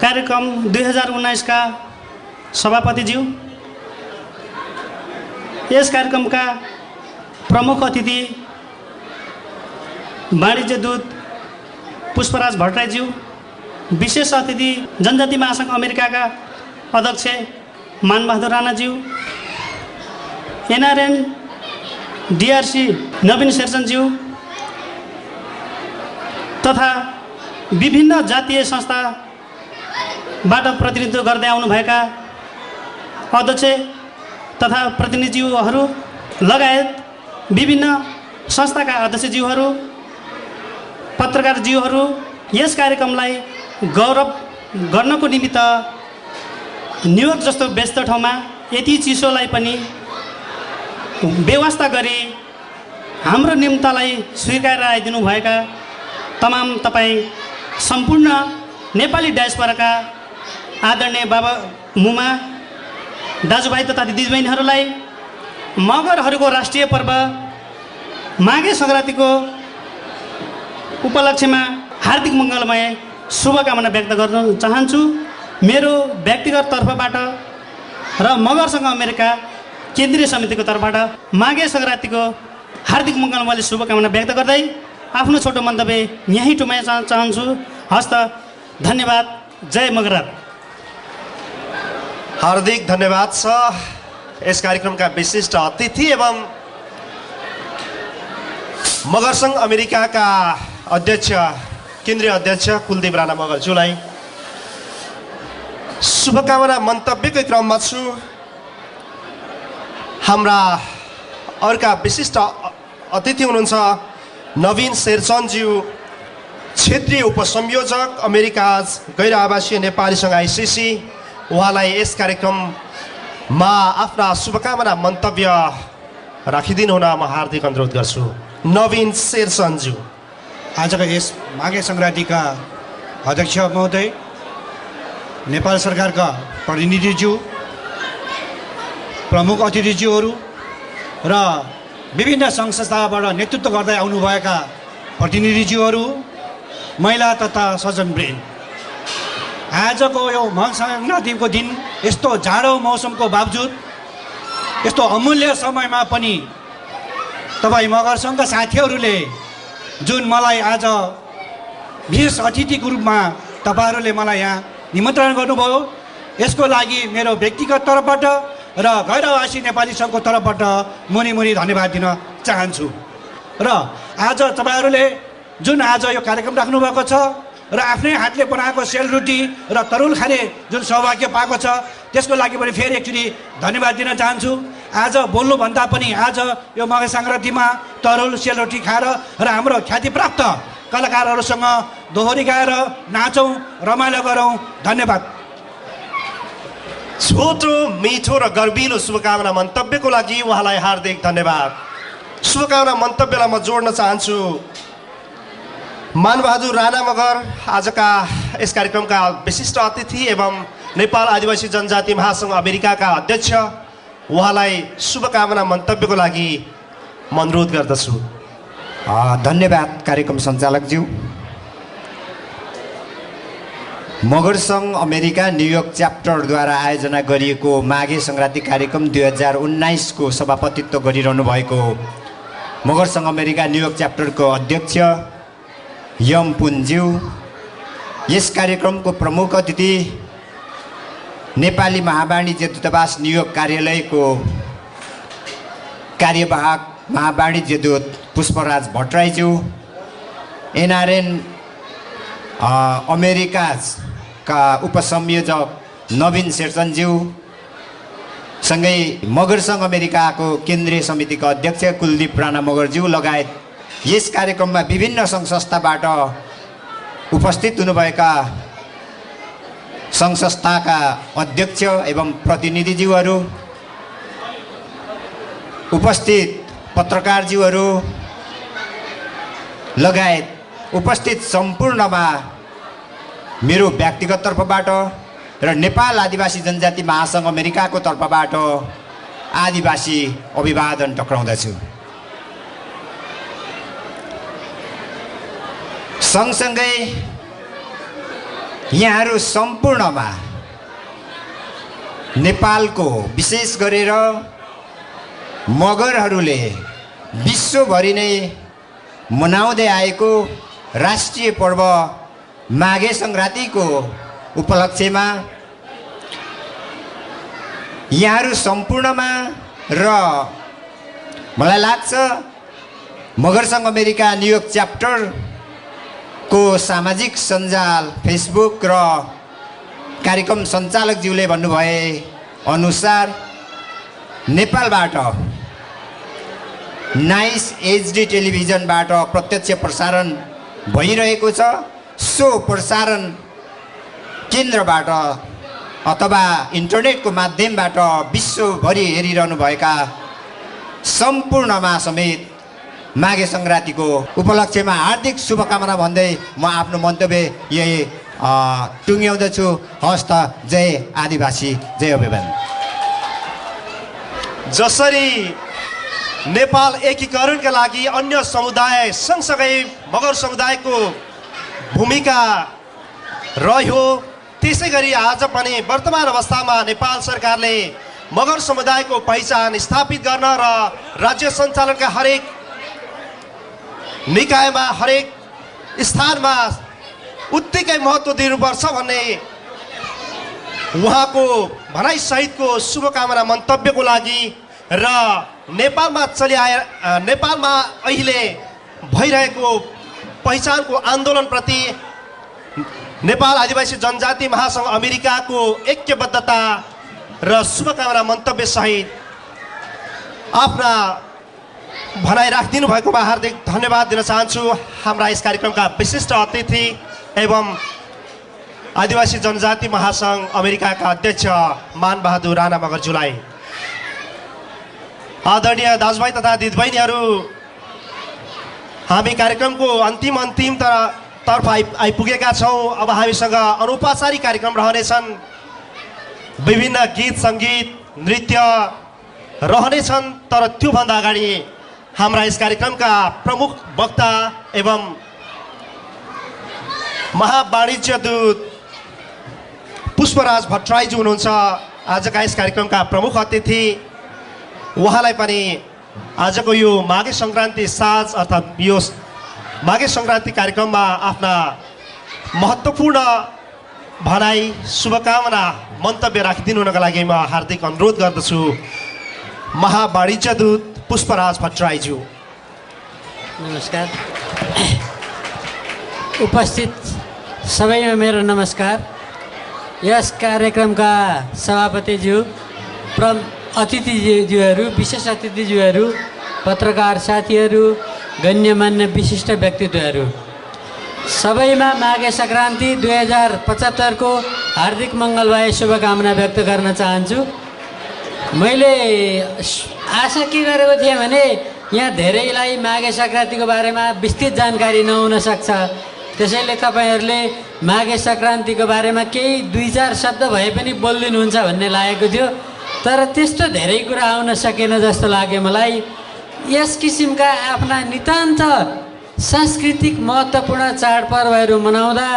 कार्यक्रम 2019 का सभापतिज्यू, यस कार्यक्रमका प्रमुख अतिथि वाणिज्य दूत पुष्पराज भट्टराईज्यू, विशेष अतिथि जनजाति महासङ्घ अमेरिकाका अध्यक्ष मानबहादुर राणाज्यू, एनआरएन डिआरसी नवीन शेरचन्दज्यू तथा विभिन्न जातीय संस्थाबाट प्रतिनिधित्व गर्दै आउनुभएका अध्यक्ष तथा प्रतिनिधिज्यूहरू लगायत विभिन्न संस्थाका अध्यक्षज्यूहरू, पत्रकारज्यूहरू, यस कार्यक्रमलाई गौरव गर्नको निमित्त न्युयोर्क जस्तो व्यस्त ठाउँमा यति चिसोलाई पनि व्यवस्था गरी हाम्रो निम्तालाई स्वीकारेर आइदिनु भएका तमाम तपाईँ सम्पूर्ण नेपाली डायस्पोराका आदरणीय बाबा मुमा दाजुभाइ तथा दिदीबहिनीहरूलाई मगरहरूको राष्ट्रिय पर्व माघे सङ्क्रान्तिको उपलक्ष्यमा हार्दिक मङ्गलमय शुभकामना व्यक्त गर्न चाहन्छु। मेरो व्यक्तिगत तर्फबाट र मगरसँग अमेरिका केन्द्रीय समितिको तर्फबाट माघे सङ्क्रान्तिको हार्दिक मङ्गलमय शुभकामना व्यक्त गर्दै आफ्नो छोटो मन्तव्य यहीँ टुमाइ चाहन्छु। हस्त धन्यवाद। जय मगरात। हार्दिक धन्यवाद छ यस कार्यक्रमका विशिष्ट अतिथि एवं मगर सङ्घ अमेरिकाका अध्यक्ष केन्द्रीय अध्यक्ष कुलदीप राणा मगरज्यूलाई। शुभकामना मन्तव्यकै क्रममा छु। हाम्रा अर्का विशिष्ट अतिथि हुनुहुन्छ नवीन शेरचन्दज्यू, क्षेत्रीय उपसंयोजक अमेरिका गैर आवासीय नेपाली सङ्घ आइसिसी। उहाँलाई यस कार्यक्रममा आफ्ना शुभकामना मन्तव्य राखिदिनु हुन म हार्दिक अनुरोध गर्छु। नवीन शेरचन्दज्यू। आजका यस माघे सङ्क्रान्तिका अध्यक्ष महोदय, नेपाल सरकारका प्रतिनिधिज्यू, प्रमुख अतिथिज्यूहरू र विभिन्न सङ्घ संस्थाबाट नेतृत्व गर्दै आउनुभएका प्रतिनिधिज्यूहरू, महिला तथा सज्जनवृन्द, आजको यो माघ सङ्क्रान्तिको दिन यस्तो जाडो मौसमको बावजुद यस्तो अमूल्य समयमा पनि तपाईँ मगर सङ्घका साथीहरूले जुन मलाई आज विशेष अतिथिको रूपमा तपाईँहरूले मलाई यहाँ निमन्त्रण गर्नुभयो, यसको लागि मेरो व्यक्तिगत तर्फबाट र गैर आवासी नेपाली सङ्घको तर्फबाट मुनि धन्यवाद दिन चाहन्छु। र आज तपाईँहरूले जुन आज यो कार्यक्रम राख्नुभएको छ र आफ्नै हातले बनाएको सेलरोटी र तरुल खाने जुन सौभाग्य पाएको छ, त्यसको लागि पनि फेरि एकचोटि धन्यवाद दिन चाहन्छु। आज बोल्नुभन्दा पनि आज यो माघे सङ्क्रान्तिमा तरुल सेलरोटी खाएर र हाम्रो ख्यातिप्राप्त कलाकारहरूसँग दोहोरी गाएर नाचौँ, रमाइलो गरौँ। धन्यवाद। छोटो मिठो र गर्विलो शुभकामना मन्तव्यको लागि उहाँलाई हार्दिक धन्यवाद। शुभकामना मन्तव्यलाई म जोड्न चाहन्छु मानबहादुर राणा मगर, आजका यस कार्यक्रमका विशिष्ट अतिथि एवं नेपाल आदिवासी जनजाति महासङ्घ अमेरिकाका अध्यक्ष। उहाँलाई शुभकामना मन्तव्यको लागि म अनुरोध गर्दछु। धन्यवाद कार्यक्रम सञ्चालकज्यू। मगर सङ्घ अमेरिका न्युयोर्क च्याप्टरद्वारा आयोजना गरिएको माघे सङ्क्रान्ति कार्यक्रम 2019 को सभापतित्व गरिरहनु भएको मगर सङ्घ अमेरिका न्युयोर्क च्याप्टरको अध्यक्ष यम पुन्ज्यू, यस कार्यक्रमको प्रमुख अतिथि नेपाली महावाणिज्य दूतावास न्युयोर्क कार्यालयको कार्यवाहक महावाणिज्य दूत पुष्पराज भट्टराईज्यू, एनआरएन अमेरिकाका उपसंयोजक नवीन शेरचन्दज्यू, सँगै मगर सङ्घ अमेरिकाको केन्द्रीय समितिका अध्यक्ष कुलदीप राणा मगरज्यू लगायत यस कार्यक्रममा विभिन्न सङ्घ संस्थाबाट उपस्थित हुनुभएका सङ्घ संस्थाका अध्यक्ष एवं प्रतिनिधिज्यूहरू, उपस्थित पत्रकारज्यूहरू लगायत उपस्थित सम्पूर्णमा मेरो व्यक्तिगत तर्फबाट र नेपाल आदिवासी जनजाति महासङ्घ अमेरिकाको तर्फबाट आदिवासी अभिवादन टक्राउँदछु। सँगसँगै यहाँहरू सम्पूर्णमा नेपालको विशेष गरेर मगरहरूले विश्वभरि नै मनाउँदै आएको राष्ट्रिय पर्व माघे सङ्क्रान्तिको उपलक्ष्यमा यहाँहरू सम्पूर्णमा र मलाई लाग्छ मगर सङ्घ अमेरिका न्युयोर्क च्याप्टरको सामाजिक सञ्जाल फेसबुक र कार्यक्रम सञ्चालकज्यूले भन्नुभए अनुसार नेपालबाट नाइस एचडी टेलिभिजनबाट प्रत्यक्ष प्रसारण भइरहेको छ। सो प्रसारण केन्द्रबाट अथवा इन्टरनेटको माध्यमबाट विश्वभरि हेरिरहनुभएका सम्पूर्णमा समेत माघे सङ्क्रान्तिको उपलक्ष्यमा हार्दिक शुभकामना भन्दै म आफ्नो मन्तव्य यही टुङ्ग्याउँदछु। हस्त जय आदिवासी, जय अभिमान। जसरी नेपाल एकीकरणका लागि अन्य समुदाय सँगसँगै मगर समुदायको भूमिका रह्यो, त्यसै गरी आज पनि वर्तमान अवस्थामा नेपाल सरकारले मगर समुदायको पहिचान स्थापित गर्न र राज्य सञ्चालनका हरेक निकायमा हरेक स्थानमा उत्तिकै महत्त्व दिनुपर्छ भन्ने उहाँको भनाइसहितको शुभकामना मन्तव्यको लागि र नेपालमा अहिले भइरहेको पहिचानको आन्दोलनप्रति नेपाल आदिवासी जनजाति महासङ्घ अमेरिकाको ऐक्यबद्धता र शुभकामना मन्तव्यसहित आफ्ना भनाइ राखिदिनु भएकोमा हार्दिक धन्यवाद दिन चाहन्छु। हाम्रा यस कार्यक्रमका विशिष्ट अतिथि एवं आदिवासी जनजाति महासङ्घ अमेरिकाका अध्यक्ष मानबहादुर राणा मगरज्यूलाई। आदरणीय दाजुभाइ तथा दिदीबहिनीहरू, हामी कार्यक्रमको अन्तिम तर्फ आइपुगेका छौँ। अब हामीसँग अनौपचारिक कार्यक्रम रहनेछन्, विभिन्न गीत सङ्गीत नृत्य रहनेछन्। तर त्योभन्दा अगाडि हाम्रा यस कार्यक्रमका प्रमुख वक्ता एवं महावाणिज्य दूत पुष्पराज भट्टराईजी हुनुहुन्छ आजका यस कार्यक्रमका प्रमुख अतिथि। उहाँलाई पनि आजको यो माघे सङ्क्रान्ति साँझ अर्थात् यो माघे सङ्क्रान्ति कार्यक्रममा आफ्ना महत्त्वपूर्ण भनाइ शुभकामना मन्तव्य राखिदिनु हुनका लागि म हार्दिक अनुरोध गर्दछु। महावाणिज्य दूत पुष्पराज भट्टराईज्यू। नमस्कार। उपस्थित सबैमा मेरो नमस्कार। यस कार्यक्रमका सभापतिज्यू, अतिथिज्यूहरू, विशेष अतिथिज्यूहरू, पत्रकार साथीहरू, गण्यमान्य विशिष्ट व्यक्तित्वहरू, सबैमा माघे सङ्क्रान्ति 2075 को हार्दिक मङ्गलमय शुभकामना व्यक्त गर्न चाहन्छु। मैले आशा के गरेको थिएँ भने यहाँ धेरैलाई माघे सङ्क्रान्तिको बारेमा विस्तृत जानकारी नहुन सक्छ, त्यसैले तपाईँहरूले माघे सङ्क्रान्तिको बारेमा केही 2-4 शब्द भए पनि बोलिदिनुहुन्छ भन्ने लागेको थियो, तर त्यस्तो धेरै कुरा आउन सकेन जस्तो लाग्यो मलाई। यस किसिमका आफ्ना नितान्त सांस्कृतिक महत्त्वपूर्ण चाडपर्वहरू मनाउँदा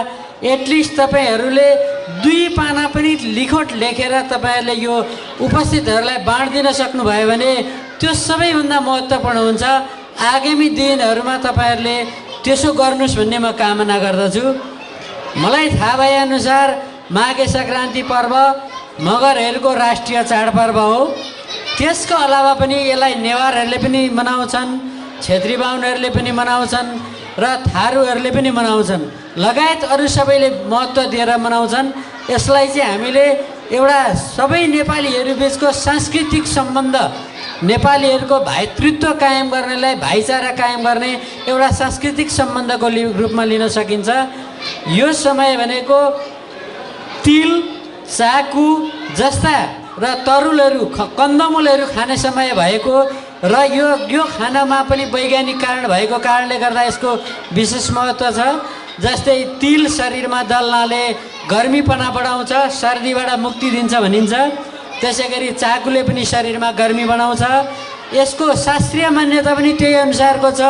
एटलिस्ट तपाईँहरूले 2 पाना पनि लिखोट लेखेर तपाईँहरूले यो उपस्थितहरूलाई बाँडिदिन सक्नुभयो भने त्यो सबैभन्दा महत्त्वपूर्ण हुन्छ। आगामी दिनहरूमा तपाईँहरूले त्यसो गर्नुहोस् भन्ने म कामना गर्दछु। मलाई थाहा भएअनुसार माघे सङ्क्रान्ति पर्व मगरहरूको राष्ट्रिय चाडपर्व हो। त्यसको अलावा पनि यसलाई नेवारहरूले पनि मनाउँछन्, छेत्री बाहुनहरूले पनि मनाउँछन् र थारूहरूले पनि मनाउँछन्, लगायत अरू सबैले महत्त्व दिएर मनाउँछन्। यसलाई चाहिँ हामीले एउटा सबै नेपालीहरू बिचको सांस्कृतिक सम्बन्ध, नेपालीहरूको भातृत्व कायम गर्नेलाई भाइचारा कायम गर्ने एउटा सांस्कृतिक सम्बन्धको रूपमा लिन सकिन्छ। यो समय भनेको तिल, चाकु जस्ता र तरुलहरू, कन्दमुलहरू खाने समय भएको र यो खानामा पनि वैज्ञानिक कारण भएको कारणले गर्दा यसको विशेष महत्त्व छ। जस्तै तिल शरीरमा दल्नाले गर्मीपना बढाउँछ, सर्दीबाट मुक्ति दिन्छ भनिन्छ। त्यसै गरी चाकुले पनि शरीरमा गर्मी बनाउँछ। यसको शास्त्रीय मान्यता पनि त्यही अनुसारको छ।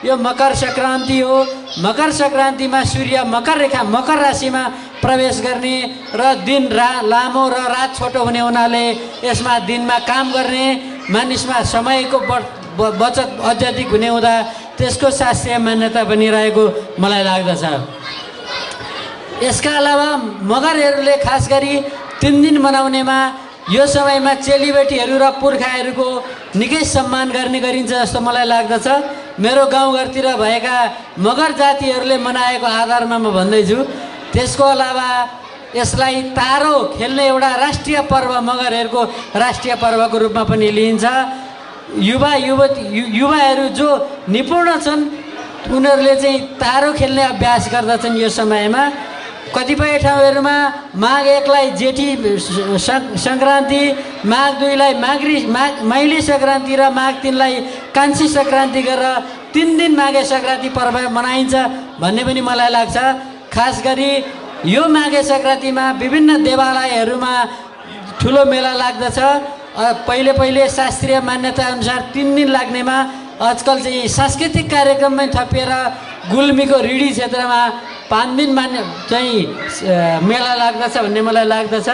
यो मकर सङ्क्रान्ति हो। मकर सङ्क्रान्तिमा सूर्य मकर राशिमा प्रवेश गर्ने र दिन लामो र रात छोटो हुने हुनाले यसमा दिनमा काम गर्ने मानिसमा समयको बचत अत्याधिक हुने हुँदा त्यसको शास्त्रीय मान्यता पनि रहेको मलाई लाग्दछ। यसका अलावा मगरहरूले खास गरी 3 दिन मनाउनेमा यो समयमा चेलीबेटीहरू र पुर्खाहरूको निकै सम्मान गर्ने गरिन्छ जस्तो मलाई लाग्दछ। मेरो गाउँघरतिर भएका मगर जातिहरूले मनाएको आधारमा म भन्दैछु। त्यसको अलावा यसलाई तारो खेल्ने एउटा राष्ट्रिय पर्व, मगरहरूको राष्ट्रिय पर्वको रूपमा पनि लिइन्छ। युवाहरू जो निपुण छन् उनीहरूले चाहिँ तारो खेल्ने अभ्यास गर्दछन् यो समयमा। कतिपय ठाउँहरूमा माघ 1 लाई जेठी सङ्क्रान्ति, माघ 2 लाई माइली सङ्क्रान्ति र माघ 3 लाई कान्छी सङ्क्रान्ति गरेर 3 दिन माघे सङ्क्रान्ति पर्व मनाइन्छ भन्ने पनि मलाई लाग्छ। खास गरी यो माघे सङ्क्रान्तिमा विभिन्न देवालयहरूमा ठुलो मेला लाग्दछ। पहिले शास्त्रीय मान्यता अनुसार 3 दिन लाग्नेमा आजकल चाहिँ सांस्कृतिक कार्यक्रममै थपिएर गुल्मीको रिडी क्षेत्रमा 5 दिन चाहिँ मेला लाग्दछ भन्ने मलाई लाग्दछ।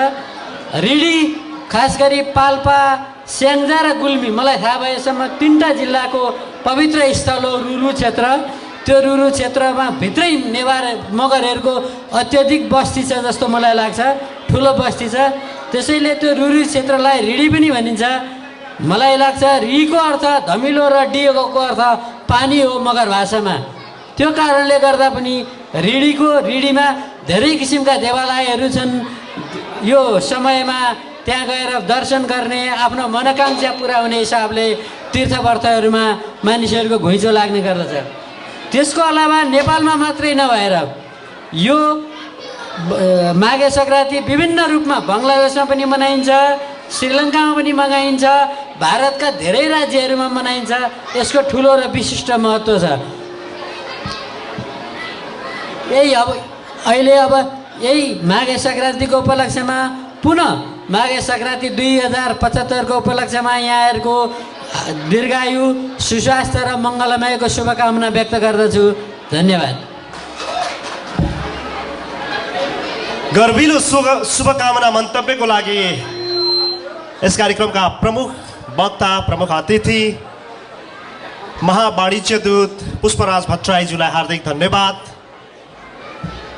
रिडी खास गरी पाल्पा, स्याङ्जा र गुल्मी मलाई थाहा भएसम्म 3टा जिल्लाको पवित्र स्थल हो रुरु क्षेत्र। त्यो रुरु क्षेत्रमा भित्रै नेवार मगरहरूको अत्यधिक बस्ती छ जस्तो मलाई लाग्छ, ठुलो बस्ती छ। त्यसैले त्यो रुरु क्षेत्रलाई रिडी पनि भनिन्छ। मलाई लाग्छ रीको अर्थ धमिलो र डीको अर्थ पानी हो मगर भाषामा। त्यो कारणले गर्दा पनि रिडीमा धेरै किसिमका देवालयहरू छन्। यो समयमा त्यहाँ गएर दर्शन गर्ने, आफ्नो मनोकाङ्क्षा पुरा हुने हिसाबले तीर्थव्रतहरूमा मानिसहरूको घुइँचो लाग्ने गर्दछ। त्यसको अलावा नेपालमा मात्रै नभएर यो माघे सङ्क्रान्ति विभिन्न रूपमा बङ्गलादेशमा पनि मनाइन्छ, श्रीलङ्कामा पनि मनाइन्छ, भारतका धेरै राज्यहरूमा मनाइन्छ। यसको ठुलो र विशिष्ट महत्त्व छ। यही माघे सङ्क्रान्तिको उपलक्ष्यमा पुनः माघे सङ्क्रान्ति 2075 को उपलक्ष्यमा यहाँहरूको दीर्घायु, सुस्वास्थ्य र मङ्गलमयको शुभकामना व्यक्त गर्दछु। धन्यवाद। गर्विलो शुभकामना मन्तव्यको लागि यस कार्यक्रमका प्रमुख वक्ता, प्रमुख अतिथि, महावाणिज्य दूत पुष्पराज भट्टराईज्यूलाई हार्दिक धन्यवाद।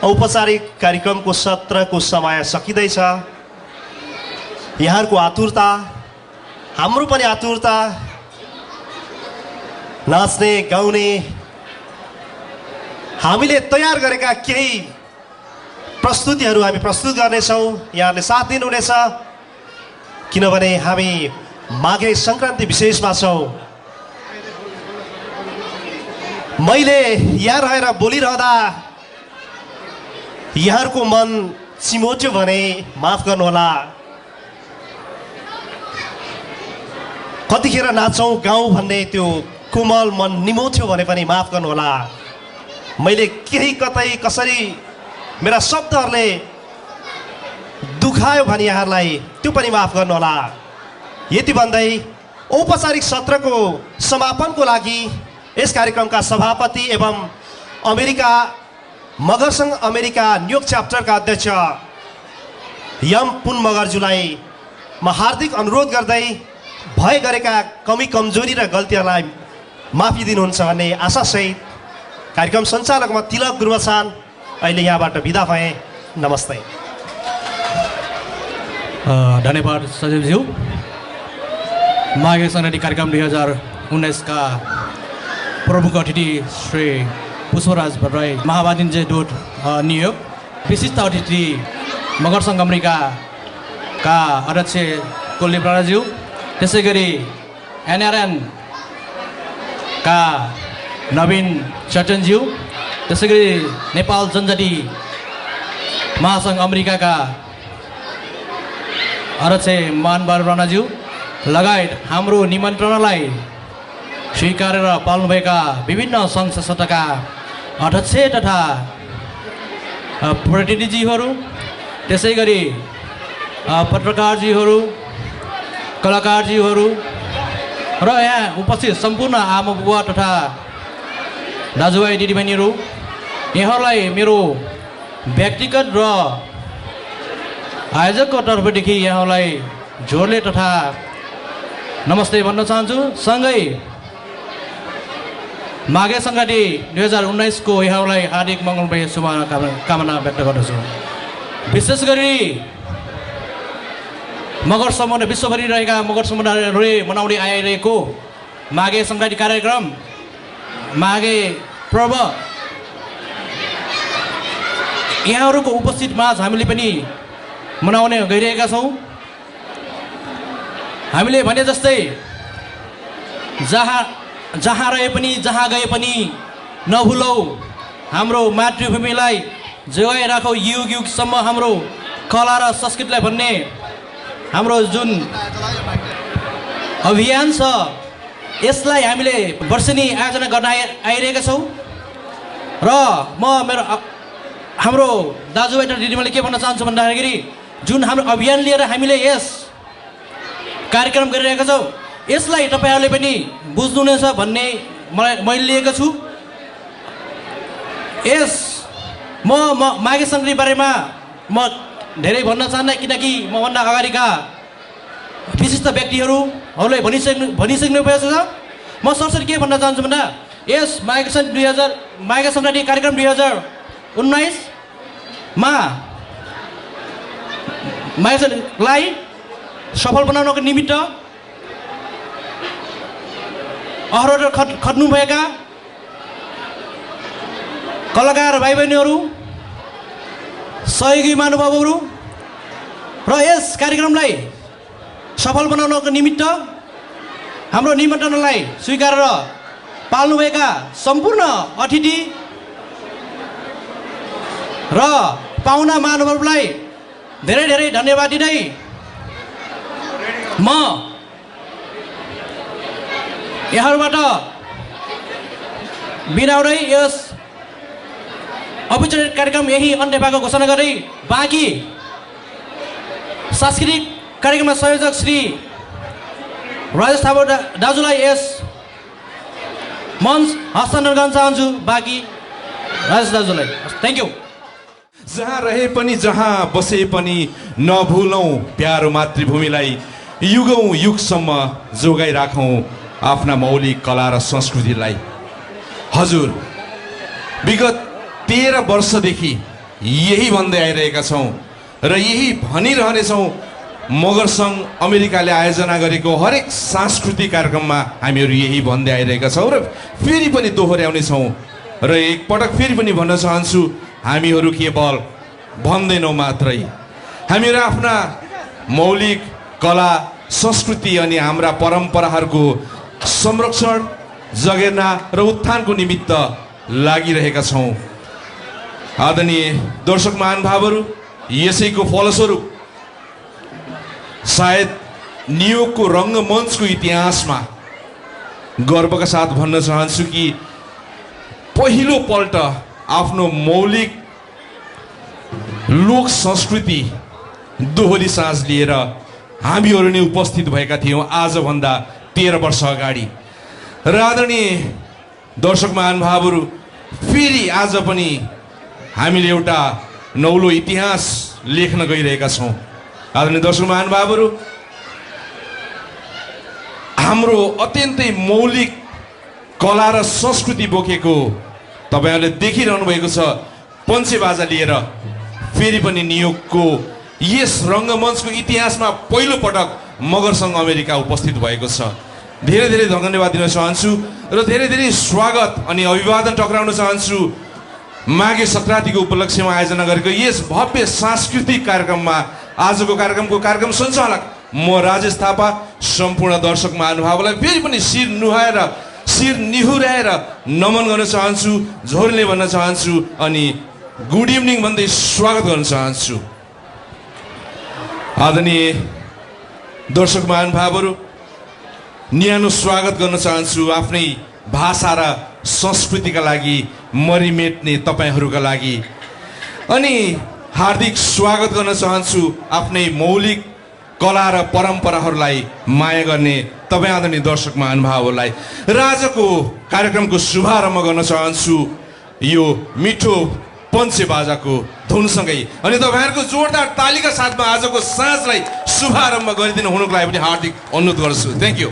औपचारिक कार्यक्रमको सत्रको समय सकिँदैछ। यहाँहरूको आतुरता, हाम्रो पनि आतुरता, नाच्ने गाउने हामीले तयार गरेका केही प्रस्तुतिहरू हामी प्रस्तुत गर्नेछौँ। यहाँहरूले साथ दिनुहुनेछ किनभने हामी माघे सङ्क्रान्ति विशेषमा छौँ। मैले यहाँ रहेर बोलिरहँदा यहाँहरूको मन चिमोट्यो भने माफ गर्नुहोला। कतिखेर नाचौँ गाउँ भन्ने त्यो कोमल मन निमोथ्यो भने पनि माफ गर्नुहोला। मैले केही कतै कसरी मेरा शब्दहरूले दुखायो भने यहाँहरूलाई त्यो पनि माफ गर्नुहोला। यति भन्दै औपचारिक सत्रको समापनको लागि यस कार्यक्रमका सभापति एवं मगरसङ्घ अमेरिका न्युयोर्क च्याप्टरका अध्यक्ष यम पुन मगरज्यूलाई म हार्दिक अनुरोध गर्दै भए गरेका कमी कमजोरी र गल्तीहरूलाई माफी दिनुहुन्छ भन्ने आशासहित कार्यक्रम सञ्चालक म तिलक गुरुमसान अहिले यहाँबाट बिदा भएँ। नमस्ते। धन्यवाद सचिवज्यू। माघे सङ्क्रान्ति कार्यक्रम 2019 का प्रमुख अतिथि श्री पुष्पराज भट्टराई, महावाणिज्य दूत न्युयोर्क, विशिष्ट अतिथि मगरसङ्घ अमेरिका अध्यक्ष कुलदीप राणाज्यू, त्यसै गरी एनआरएन का नवीन चटनज्यू, त्यसै गरी नेपाल जनजाति महासङ्घ अमेरिकाका अध्यक्ष मानबहादुर राणाज्यू लगायत हाम्रो निमन्त्रणालाई स्वीकारेर पाल्नुभएका विभिन्न सङ्घ संस्थाका अध्यक्ष तथा प्रतिनिधिहरू, त्यसै गरी पत्रकारजीहरू, कलाकारजीहरू र यहाँ उपस्थित सम्पूर्ण आमा बुबा तथा दाजुभाइ दिदीबहिनीहरू, यहाँलाई मेरो व्यक्तिगत र आयोजकको तर्फदेखि यहाँलाई जोडले तथा नमस्ते भन्न चाहन्छु। सँगै माघे सङ्क्रान्ति 2019 को यहाँलाई हार्दिक मङ्गलमय शुभकामना व्यक्त गर्दछु। विशेष गरी मगर समुदाय, विश्वभरि रहेका मगर समुदायहरूले मनाउँदै आइरहेको माघे सङ्क्रान्ति कार्यक्रम, माघे पर्व यहाँहरूको उपस्थित माझ हामीले पनि मनाउने गइरहेका छौँ। हामीले भने जस्तै जहाँ रहे पनि, जहाँ गए पनि नभुलौ हाम्रो मातृभूमिलाई, जोगाइराखौँ युग युगसम्म हाम्रो कला र संस्कृतिलाई भन्ने हाम्रो जुन अभियान छ यसलाई हामीले वर्षेनी आयोजना गर्न आइरहेका छौँ र म हाम्रो दाजुभाइ र दिदीबहिनीले के भन्न चाहन्छु भन्दाखेरि जुन हाम्रो अभियान लिएर हामीले यस कार्यक्रम गरिरहेका छौँ यसलाई तपाईँहरूले पनि बुझ्नुहुनेछ भन्ने मैले लिएको छु। म माघे सङ्क्रान्ति बारेमा म धेरै भन्न चाहन्न किनकि मभन्दा अगाडिका विशिष्ट व्यक्तिहरूले भनिसक्नु भएको छ। म सरसरी के भन्न चाहन्छु भन्दा यस माघे सङ्क्रान्ति कार्यक्रम 2019मा माघे सङ्क्रान्तिलाई सफल बनाउनको निमित्त अहरह खट्नुभएका कलाकार भाइ बहिनीहरू, सहयोगी महानुभावहरू र यस कार्यक्रमलाई सफल बनाउनको निमित्त हाम्रो निमन्त्रणालाई स्वीकारेर पाल्नुभएका सम्पूर्ण अतिथि र पाहुना महानुभावहरूलाई धेरै धेरै धन्यवाद दिँदै म यहाँबाट बिनाउँदै यस औपचारिक कार्यक्रम यही अन्त्य भएको घोषणा गर्दै बाँकी सांस्कृतिक कार्यक्रममा संयोजक श्री राजेश थापा दाजुलाई यस मञ्च हस्तान्तरण गर्न चाहन्छु। बाँकी राजेश दाजुलाई थ्याङ्क यू। जहाँ रहे पनि जहाँ बसे पनि नभुलौँ प्यारो मातृभूमिलाई, युगौँ युगसम्म जोगाइराखौँ आफ्ना मौलिक कला र संस्कृतिलाई। हजुर विगत 13 वर्षदेखि यही भन्दै आइरहेका छौँ र यही भनिरहनेछौँ। मगर सङ्घ अमेरिकाले आयोजना गरेको हरेक सांस्कृतिक कार्यक्रममा हामीहरू यही भन्दै आइरहेका छौँ र फेरि पनि दोहोऱ्याउनेछौँ र एकपटक फेरि पनि भन्न चाहन्छु, हामीहरू केवल भन्दैनौँ मात्रै, हामीहरू आफ्ना मौलिक कला संस्कृति अनि हाम्रा परम्पराहरूको संरक्षण, जगेर्ना र उत्थानको निमित्त लागिरहेका छौँ। आदरणीय दर्शक महानुभावहरू, यसैको फलस्वरूप सायद न्युयोर्कको रङ्गमञ्चको इतिहासमा गर्वका साथ भन्न चाहन्छु कि पहिलो पल्ट आफ्नो मौलिक लोक संस्कृति दोहोरी साँझ लिएर हामीहरू नै उपस्थित भएका थियौँ आजभन्दा 13 वर्ष अगाडि। र आदरणीय दर्शक महानुभावहरू, फेरि आज पनि हामीले एउटा नौलो इतिहास लेख्न गइरहेका छौँ। आदरणीय दर्शक महानुभावहरू, हाम्रो अत्यन्तै मौलिक कला र संस्कृति बोकेको तपाईँहरूले देखिरहनु भएको छ पञ्चेबाजा लिएर फेरि पनि न्युयोर्कको यस रङ्गमञ्चको इतिहासमा पहिलो पटक मगर सङ्घ अमेरिका उपस्थित भएको छ। धेरै धेरै धन्यवाद दिन चाहन्छु र धेरै धेरै स्वागत अनि अभिवादन टक्राउन चाहन्छु माघे सङ्क्रान्तिको उपलक्ष्यमा आयोजना गरेको यस भव्य सांस्कृतिक कार्यक्रममा। आजको कार्यक्रम सञ्चालक म राजेश थापा, सम्पूर्ण दर्शक महानुभावलाई फेरि पनि शिर निहुराएर नमन गर्न चाहन्छु, झोरले भन्न चाहन्छु अनि गुड इभिनिङ भन्दै स्वागत गर्न चाहन्छु। आदरणीय दर्शक महानुभावहरू, न्यानो स्वागत गर्न चाहन्छु आफ्नै भाषा र संस्कृतिका लागि मरिमेट्ने तपाईँहरूका लागि, अनि हार्दिक स्वागत गर्न चाहन्छु आफ्नै मौलिक कला र परम्पराहरूलाई माया गर्ने तपाईँ आदरणीय दर्शक महानुभावहरूलाई। र आजको कार्यक्रमको शुभारम्भ गर्न चाहन्छु यो मिठो पञ्चेबाजाको धुनसँगै, अनि तपाईँहरूको जोरदार तालीका साथमा आजको साँझलाई शुभारम्भ गरिदिनु हुनुको लागि पनि हार्दिक अनुरोध गर्छु। Thank you.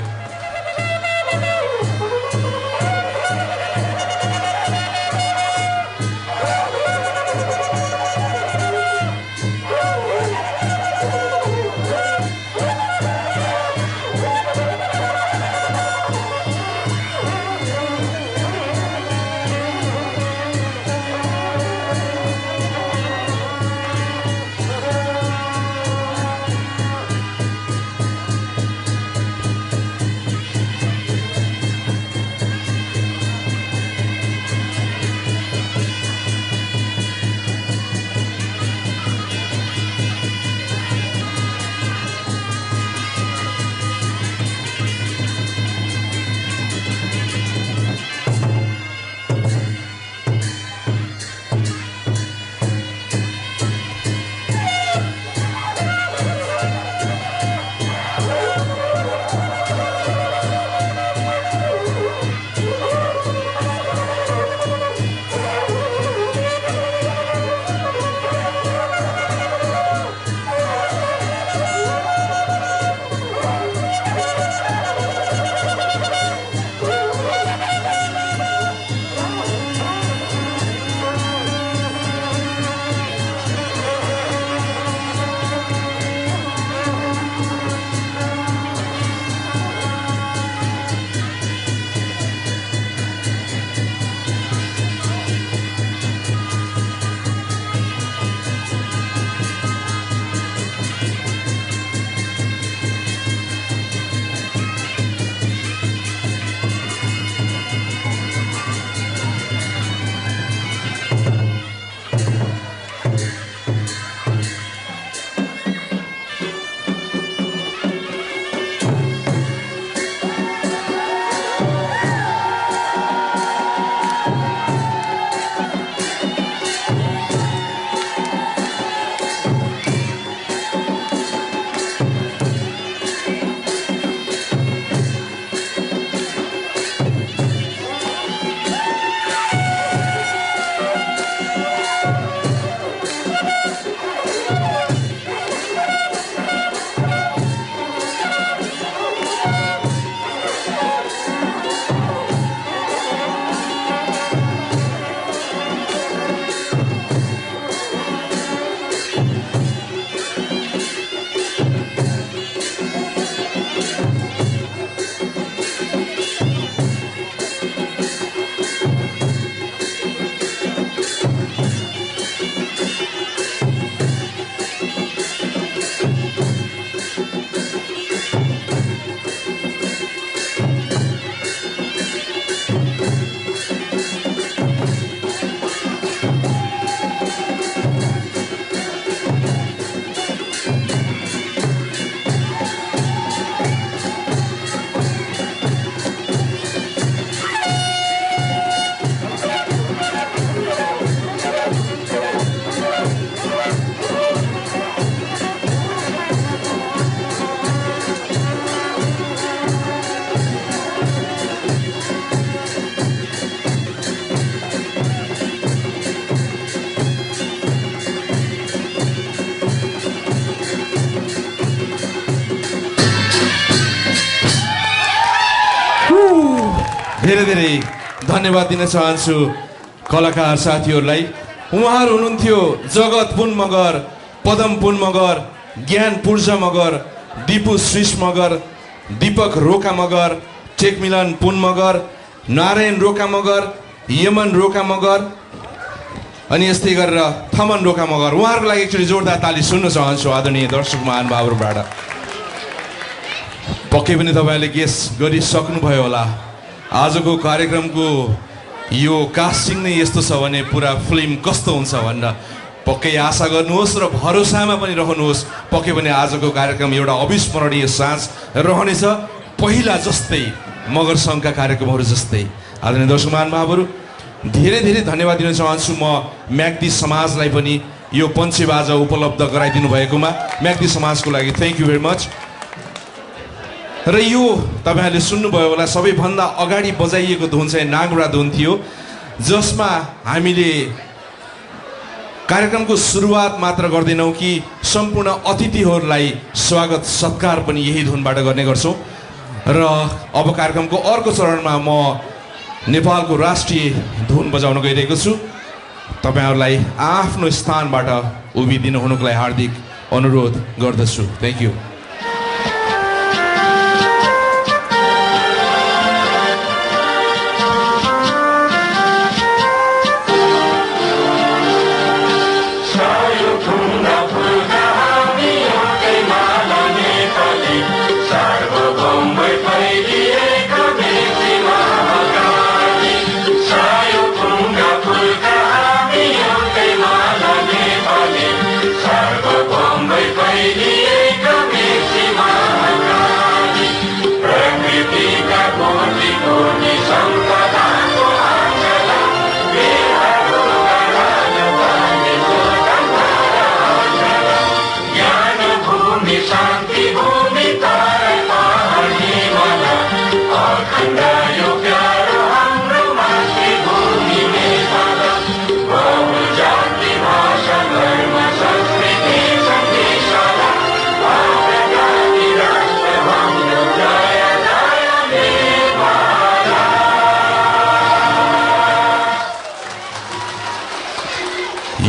धेरै धेरै धन्यवाद दिन चाहन्छु कलाकार साथीहरूलाई। उहाँहरू हुनुहुन्थ्यो जगत पुन मगर, पदम पुन मगर, ज्ञान पूर्जा मगर, दिपु श्रीष मगर, दीपक रोका मगर, टेकमिलन पुन मगर, नारायण रोका मगर, यमन रोका मगर अनि यस्तै गरेर थमन रोका मगर। उहाँहरूको लागि एकचोटि जोरदार ताली सुन्न चाहन्छु आदरणीय दर्शक महानुभावहरूबाट। पक्कै पनि तपाईँहरूले गेस गरिसक्नुभयो होला आजको कार्यक्रमको यो कास्टिङ नै यस्तो छ भने पुरा फिल्म कस्तो हुन्छ भनेर। पक्कै आशा गर्नुहोस् र भरोसामा पनि रहनुहोस्, पक्कै पनि आजको कार्यक्रम एउटा अविस्मरणीय साँझ रहनेछ, पहिला जस्तै मगर सङ्घका कार्यक्रमहरू जस्तै। आदरणीय दर्शक महानुभावहरू, धेरै धेरै धन्यवाद दिन चाहन्छु म म्याग्दी समाजलाई पनि यो पञ्चे बाजा उपलब्ध गराइदिनु भएकोमा। म्याग्दी समाजको लागि थ्याङ्क यू भेरी मच। र यो तपाईँहरूले सुन्नुभयो होला सबैभन्दा अगाडि बजाइएको धुन चाहिँ नागुडा धुन थियो, जसमा हामीले कार्यक्रमको सुरुवात मात्र गर्दैनौँ कि सम्पूर्ण अतिथिहरूलाई स्वागत सत्कार पनि यही धुनबाट गर्ने गर्छौँ। र अब कार्यक्रमको अर्को चरणमा म नेपालको राष्ट्रिय धुन बजाउन गइरहेको छु। तपाईँहरूलाई आफ्नो स्थानबाट उभिदिनु हुनुको लागि हार्दिक अनुरोध गर्दछु। Thank you.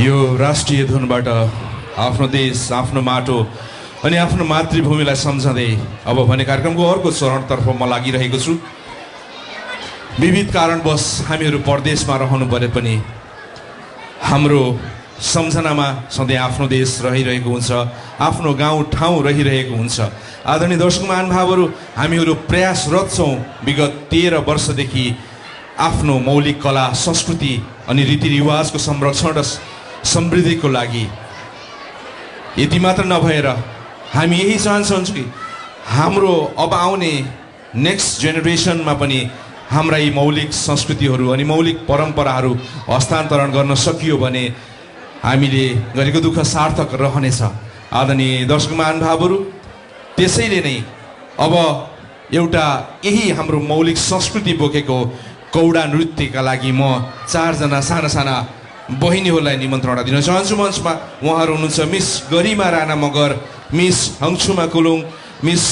यो राष्ट्रिय धुनबाट आफ्नो देश, आफ्नो माटो अनि आफ्नो मातृभूमिलाई सम्झँदै अब भने कार्यक्रमको अर्को चरणतर्फ म लागिरहेको छु। विविध कारणवश हामीहरू परदेशमा रहनु परे पनि हाम्रो सम्झनामा सधैँ आफ्नो देश रहिरहेको हुन्छ, आफ्नो गाउँ ठाउँ रहिरहेको हुन्छ। आदरणीय दर्शक महानुभावहरू, हामीहरू प्रयासरत छौँ विगत 13 वर्षदेखि आफ्नो मौलिक कला, संस्कृति अनि रीतिरिवाजको संरक्षण र समृद्धिको लागि। यति मात्र नभएर हामी यही चाहन्छौँ कि हाम्रो अब आउने नेक्स्ट जेनेरेसनमा पनि हाम्रा यी मौलिक संस्कृतिहरू अनि मौलिक परम्पराहरू हस्तान्तरण गर्न सकियो भने हामीले गरेको दुःख सार्थक रहनेछ। आदरणीय दर्शक महानुभावहरू, त्यसैले नै अब एउटा यही हाम्रो मौलिक संस्कृति बोकेको कौडा नृत्यका लागि म 4 जना साना साना बहिनीहरूलाई निमन्त्रणा दिन चाहन्छु मञ्चमा। उहाँहरू हुनुहुन्छ मिस गरिमा राणा मगर, मिस हङछुमा कुलुङ, मिस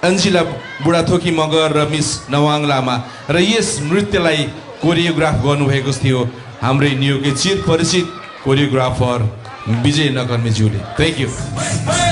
अन्जिला बुढाथोकी मगर र मिस नवाङ लामा। र यस नृत्यलाई कोरियोग्राफ गर्नुभएको थियो हाम्रै नियोगकै चिर परिचित कोरियोग्राफर विजय नकर्मीज्यूले। Thank you. Bye.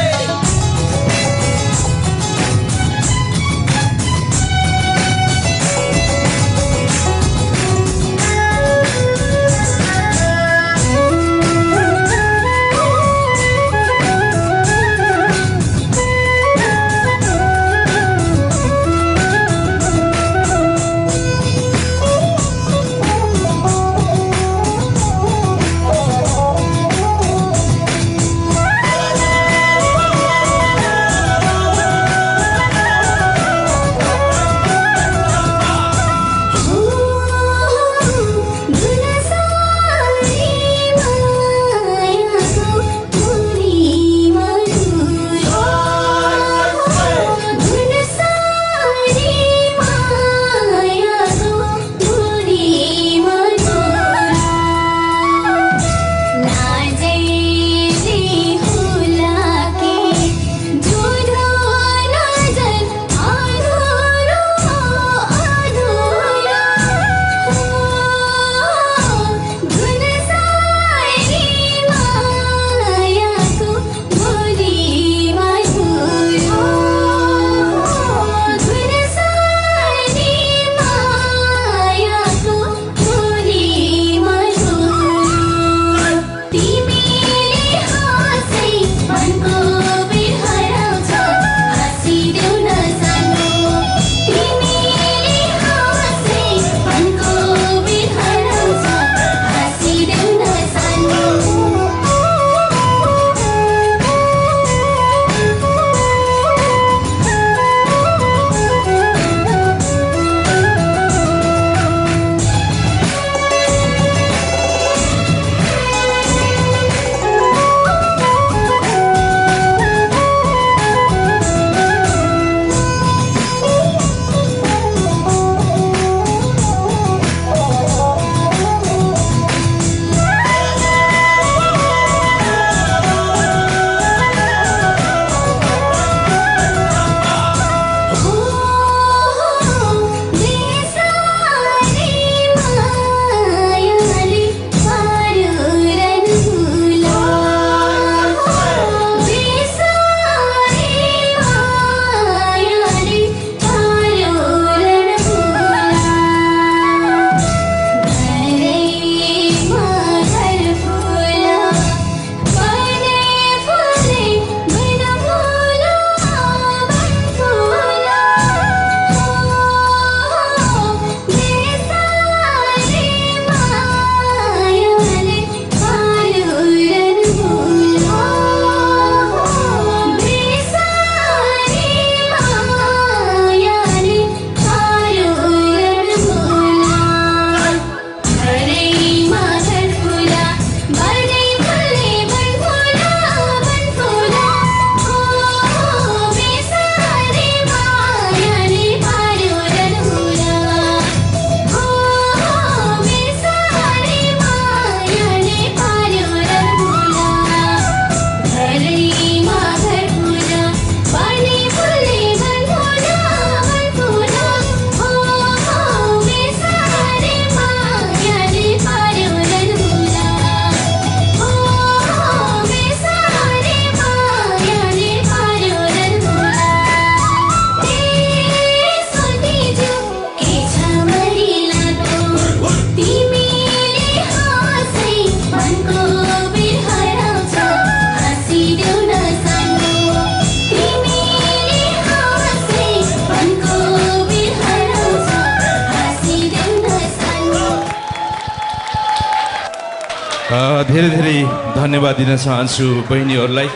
धेरै धेरै धन्यवाद दिन चाहन्छु बहिनीहरूलाई।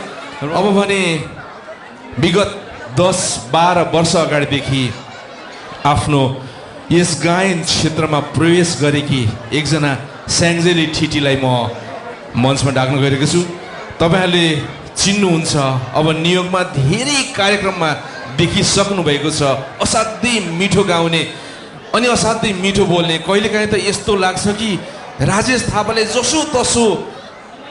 अब भने विगत 10-12 वर्ष अगाडिदेखि आफ्नो यस गायन क्षेत्रमा प्रवेश गरेकी एकजना स्याङ्जेली ठिटीलाई म मञ्चमा डाक्न गइरहेको छु। तपाईँहरूले चिन्नुहुन्छ, अब न्युयोर्कमा धेरै कार्यक्रममा देखिसक्नु भएको छ। असाध्यै मिठो गाउने अनि असाध्यै मिठो बोल्ने। कहिलेकाहीँ त यस्तो लाग्छ कि राजेश थापाले जसो तसो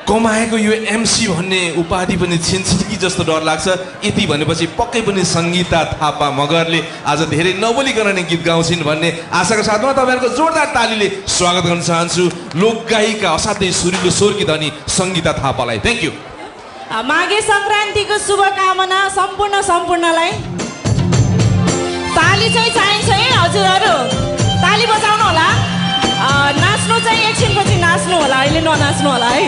कमाएको यो एमसी भन्ने उपाधि पनि छिन्छ कि जस्तो डर लाग्छ। यति भनेपछि पक्कै पनि सङ्गीता थापा मगरले आज धेरै नबोलिकन नै गीत गाउँछिन् भन्ने आशाका साथमा तपाईँहरूको जोरदार तालीले स्वागत गर्न चाहन्छु लोकगायिका असाध्यै सुरिलो स्वरकी धनी सङ्गीता थापालाई। Thank you. माघे सङ्क्रान्तिको शुभकामना सम्पूर्णलाई। ताली चाहिँ चाहिन्छ है हजुरहरू, ताली बजाउनु होला। नाच्नु चाहिँ एकछिनपछि नाच्नु होला, अहिले ननाच्नु होला है।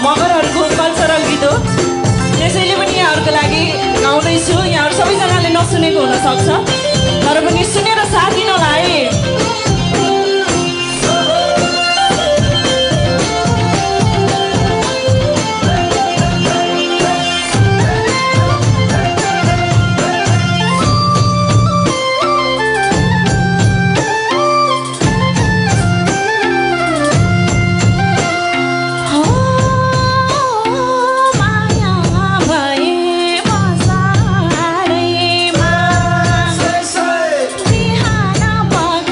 मगरहरूको कल्चरल गीत हो, त्यसैले पनि यहाँहरूको लागि गाउँदैछु। यहाँहरू सबैजनाले नसुनेको हुनसक्छ, तर पनि सुनेर साथ दिनलाई बिहान पख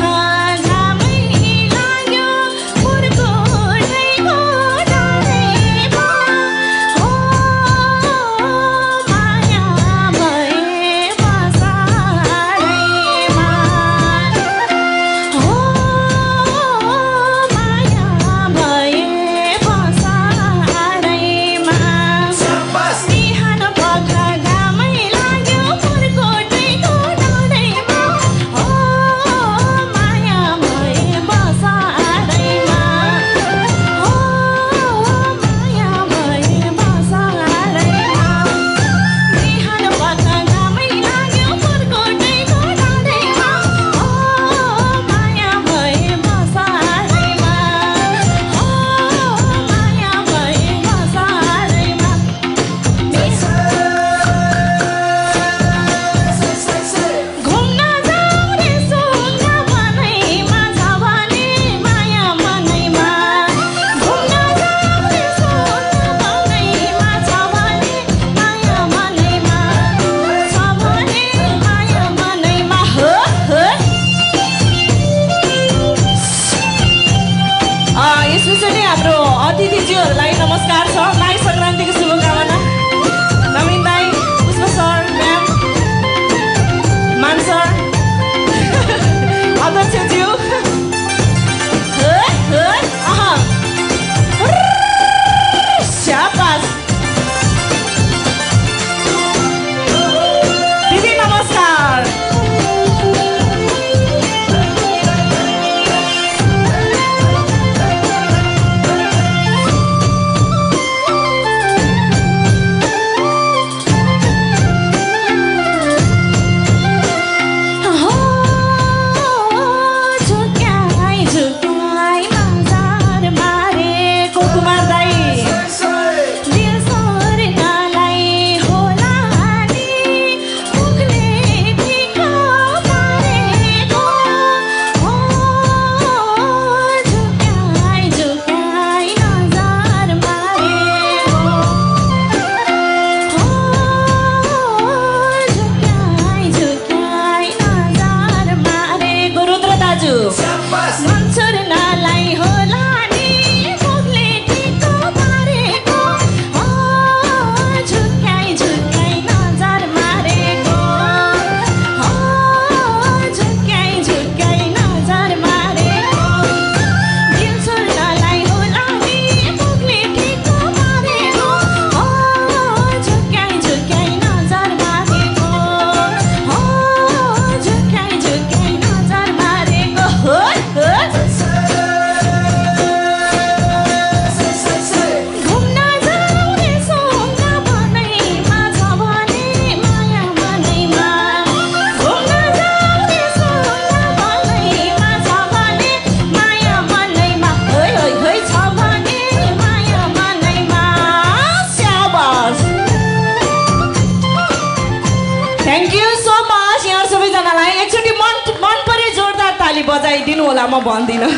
लगाइदिनु होला म भन्दिनँ।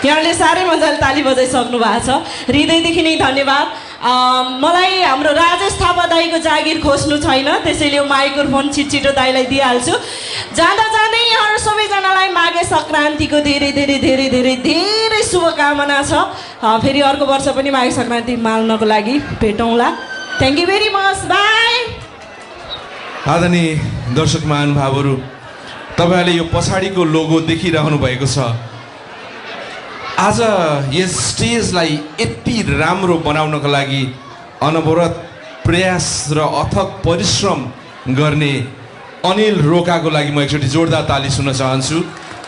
यहाँले साह्रै मजाले ताली बजाइसक्नु भएको छ, हृदयदेखि नै धन्यवाद। मलाई हाम्रो राजेश थापा दाईको जागिर खोज्नु छैन, त्यसैले यो माइक्रोफोन छिटो दाईलाई दिइहाल्छु। जाँदा जाँदै यहाँहरू सबैजनालाई माघे सङ्क्रान्तिको धेरै धेरै धेरै धेरै धेरै शुभकामना छ। फेरि अर्को वर्ष पनि माघे सङ्क्रान्ति मान्नको लागि भेटौँला। Thank you very much, bye. आदरणीय दर्शक महानुभावहरू, तपाईँहरूले यो पछाडिको लोगो देखिरहनु भएको छ। आज यस स्टेजलाई यति राम्रो बनाउनको लागि अनवरत प्रयास र अथक परिश्रम गर्ने अनिल रोकाको लागि म एकचोटि जोरदार ताली सुन्न चाहन्छु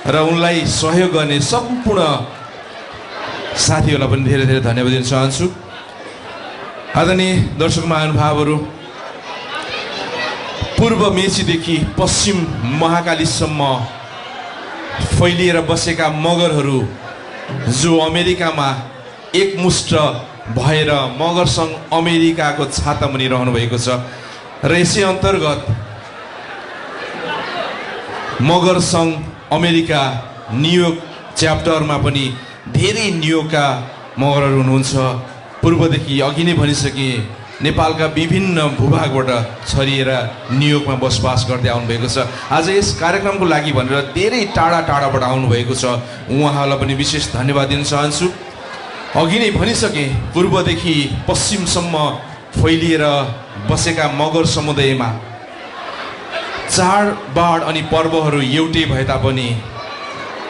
र उनलाई सहयोग गर्ने सम्पूर्ण साथीहरूलाई पनि धेरै धेरै धन्यवाद दिन चाहन्छु। आदरणीय दर्शक महानुभावहरू, पूर्व मेचीदेखि पश्चिम महाकालीसम्म फैलिएर बसेका मगरहरू जो अमेरिकामा एकमुष्ट भएर मगर सङ्घ अमेरिकाको छाता मुनि रहनु भएको छ र यसै अन्तर्गत मगर सङ्घ अमेरिका न्युयोर्क च्याप्टरमा पनि धेरै न्युयोर्कका मगरहरू हुनुहुन्छ। पूर्वदेखि अघि नै भनिसके नेपालका विभिन्न भूभागबाट छरिएर न्युयोर्कमा बसोबास गर्दै आउनुभएको छ। आज यस कार्यक्रमको लागि भनेर धेरै टाढा टाढाबाट आउनुभएको छ, उहाँहरूलाई पनि विशेष धन्यवाद दिन चाहन्छु। अघि नै भनिसके पूर्वदेखि पश्चिमसम्म फैलिएर बसेका मगर समुदायमा चाडबाड अनि पर्वहरू एउटै भए तापनि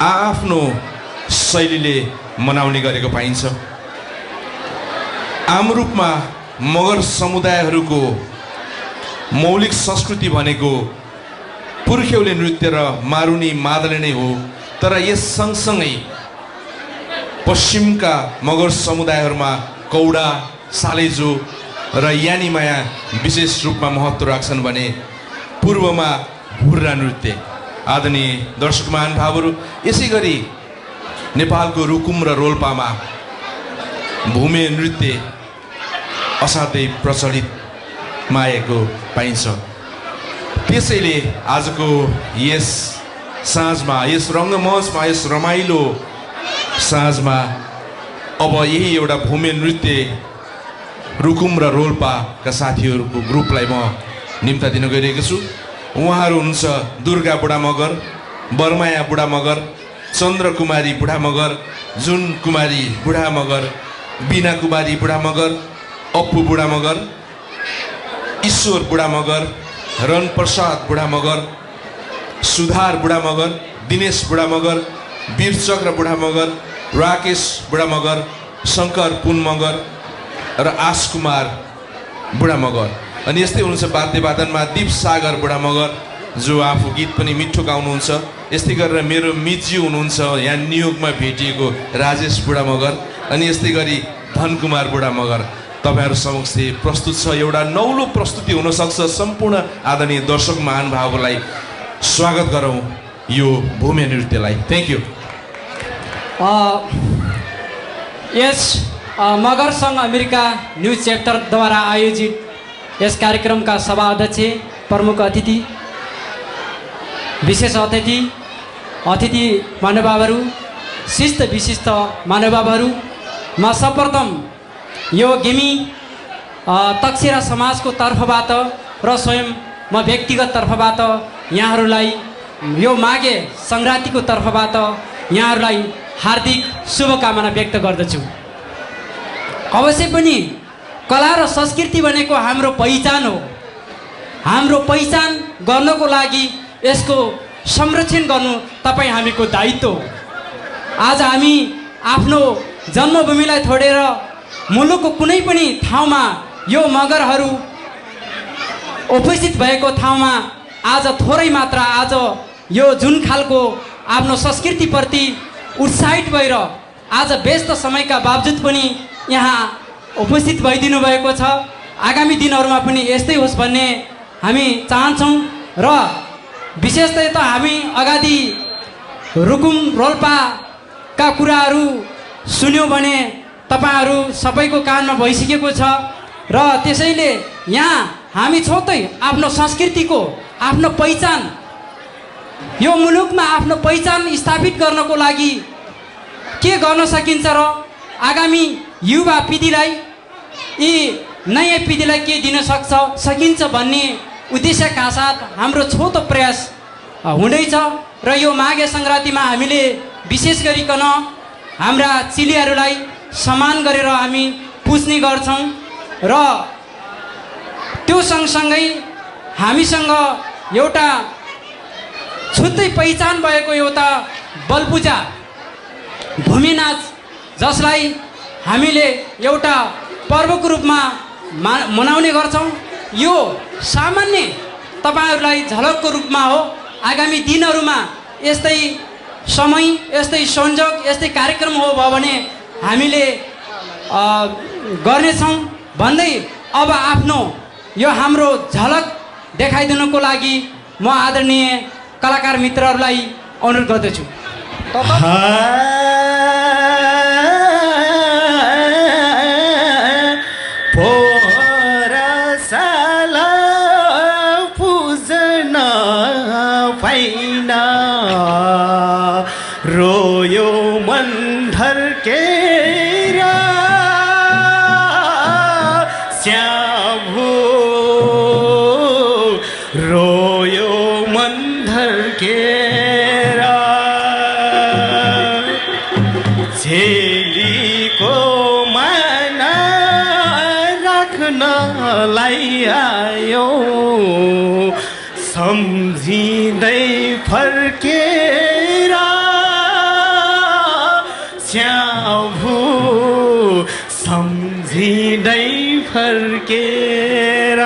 आआफ्नो शैलीले मनाउने गरेको पाइन्छ। आम रूपमा मगर समुदायहरूको मौलिक संस्कृति भनेको पुर्ख्यौली नृत्य र मारुनी मादले नै हो, तर यस सँगसँगै पश्चिमका मगर समुदायहरूमा कौडा, सालेजो र यानीमाया विशेष रूपमा महत्त्व राख्छन् भने पूर्वमा हुर्रा नृत्य। आदरणीय दर्शक महानुभावहरू, यसै गरी नेपालको रुकुम र रोल्पामा भूमे नृत्य असाध्यै प्रचलित माएको पाइन्छ। त्यसैले आजको यस साँझमा, यस रङ्गमञ्चमा, यस रमाइलो साँझमा अब यही एउटा भूमे नृत्य रुकुम र रोल्पाका साथीहरूको ग्रुपलाई म निम्ता दिन गइरहेको छु। उहाँहरू हुनुहुन्छ दुर्गा बुढा मगर, बर्माया बुढा मगर, चन्द्रकुमारी बुढा मगर, जुन कुमारी बुढा मगर, बिना कुमारी बुढा मगर, अप्पु बुढा मगर, ईश्वर बुढा मगर, रणप्रसाद बुढा मगर, सुधार बुढा मगर, दिनेश बुढा मगर, वीरचक्र बुढा मगर, राकेश बुढा मगर, शङ्कर पुन मगर र आशकुमार बुढा मगर। अनि यस्तै हुनुहुन्छ वाद्यवादनमा दीप सागर बुढा मगर, जो आफू गीत पनि मिठो गाउनुहुन्छ। यस्तै गरेर मेरो मितज्यू हुनुहुन्छ यहाँ न्युयोर्कमा भेटिएको राजेश बुढा मगर। अनि यस्तै गरी धनकुमार बुढा मगर तपाईँहरू समक्ष प्रस्तुत छ। एउटा नौलो प्रस्तुति हुनसक्छ। सम्पूर्ण आदरणीय दर्शक महानुभावहरूलाई स्वागत गरौँ यो भूमे नृत्यलाई। Thank you. यस मगर सङ्घ अमेरिका न्युज च्याप्टरद्वारा आयोजित यस कार्यक्रमका सभा अध्यक्ष, प्रमुख अतिथि, विशेष अतिथि महानुभावहरू, शिष्ट विशिष्ट महानुभावहरू, म सर्वप्रथम यो गेमी तकसेरा समाजको तर्फबाट र स्वयं म व्यक्तिगत तर्फबाट यहाँहरूलाई यो माघे सङ्क्रान्तिको तर्फबाट यहाँहरूलाई हार्दिक शुभकामना व्यक्त गर्दछु। अवश्य पनि कला र संस्कृति भनेको हाम्रो पहिचान हो। हाम्रो पहिचान गर्नको लागि यसको संरक्षण गर्नु तपाईँ हामीको दायित्व हो। आज हामी आफ्नो जन्मभूमिलाई छोडेर मुलुकको कुनै पनि ठाउँमा यो मगरहरू उपस्थित भएको ठाउँमा आज थोरै मात्र आज यो जुन खालको आफ्नो संस्कृतिप्रति उत्साहित भएर आज व्यस्त समयका बावजुद पनि यहाँ उपस्थित भइदिनु भएको छ। आगामी दिनहरूमा पनि यस्तै होस् भन्ने हामी चाहन्छौँ र विशेषतः त हामी अगाडि रुकुम रोल्पाका कुराहरू सुन्यौँ भने तपाईँहरू सबैको कानमा भइसकेको छ र त्यसैले यहाँ हामी छौँ त आफ्नो संस्कृतिको आफ्नो पहिचान यो मुलुकमा आफ्नो पहिचान स्थापित गर्नको लागि के गर्न सकिन्छ र आगामी युवा पिँढीलाई यी नयाँ पिँढीलाई के दिन सकिन्छ भन्ने उद्देश्यका साथ हाम्रो छोटो प्रयास हुँदैछ र यो माघे सङ्क्रान्तिमा हामीले विशेष गरिकन हाम्रा चिलिहरूलाई सम्मान गरेर हामी पुज्ने गर्छौँ र त्यो सँगसँगै हामीसँग एउटा छुट्टै पहिचान भएको एउटा बलपूजा भूमि नाच जसलाई हामीले एउटा पर्वको रूपमा मनाउने गर्छौँ। यो सामान्य तपाईँहरूलाई झलकको रूपमा हो। आगामी दिनहरूमा यस्तै समय यस्तै संयोग यस्तै कार्यक्रम हो भयो भने हामीले गर्नेछौँ भन्दै अब आफ्नो यो हाम्रो झलक देखाइदिनुको लागि म आदरणीय कलाकार मित्रहरूलाई अनुरोध गर्दछु। रोयो मन धर्केर श्याभो रोयो मन धर्केर झेलीको मन राख्नलाई आयो सम्झिँदै फर्केर श्याभो सम्झिँदै फर्केर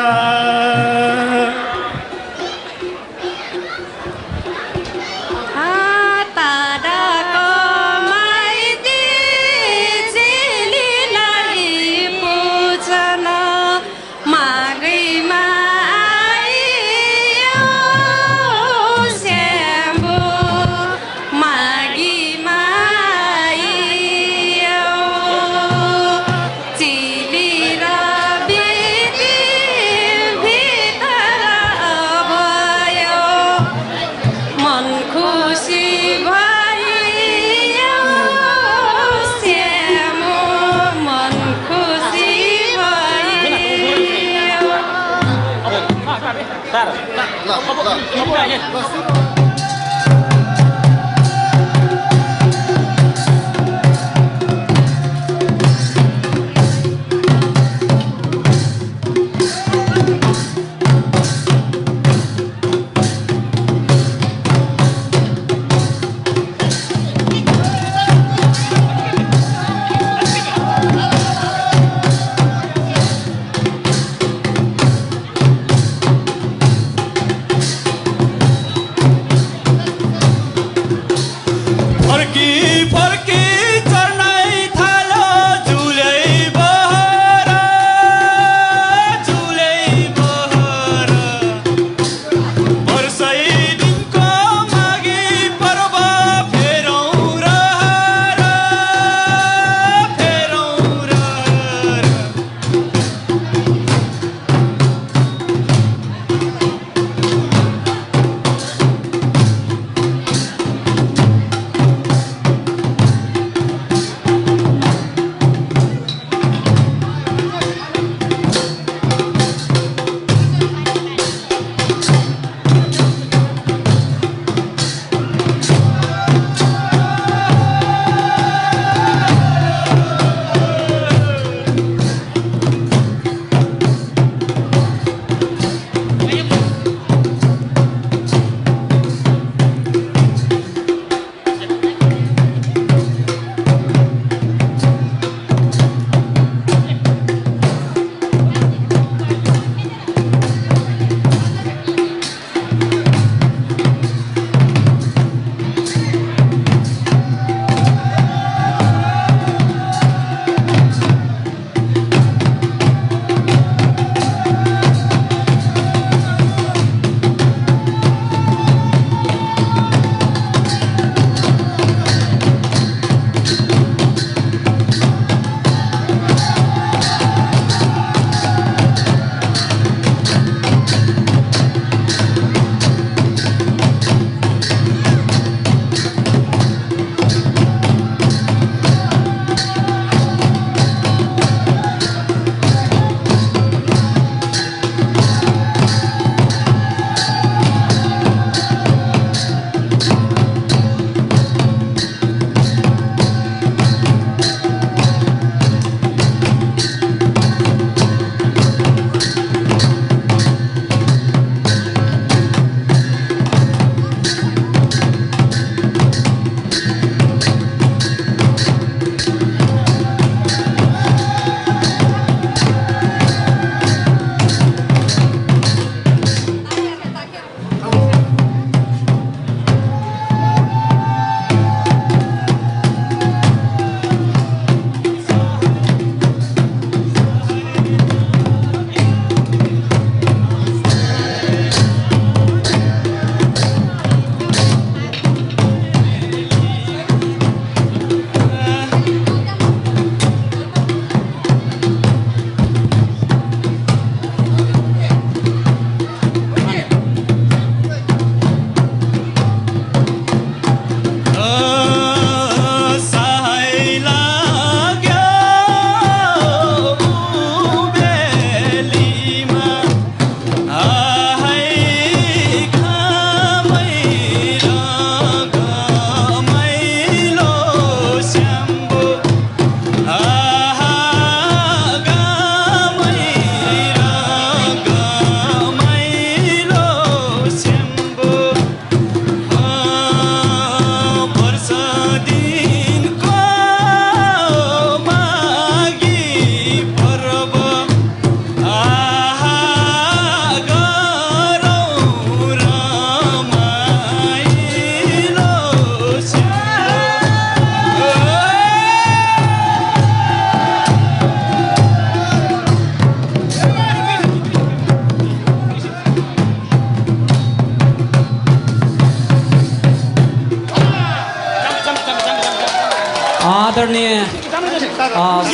आदरणीय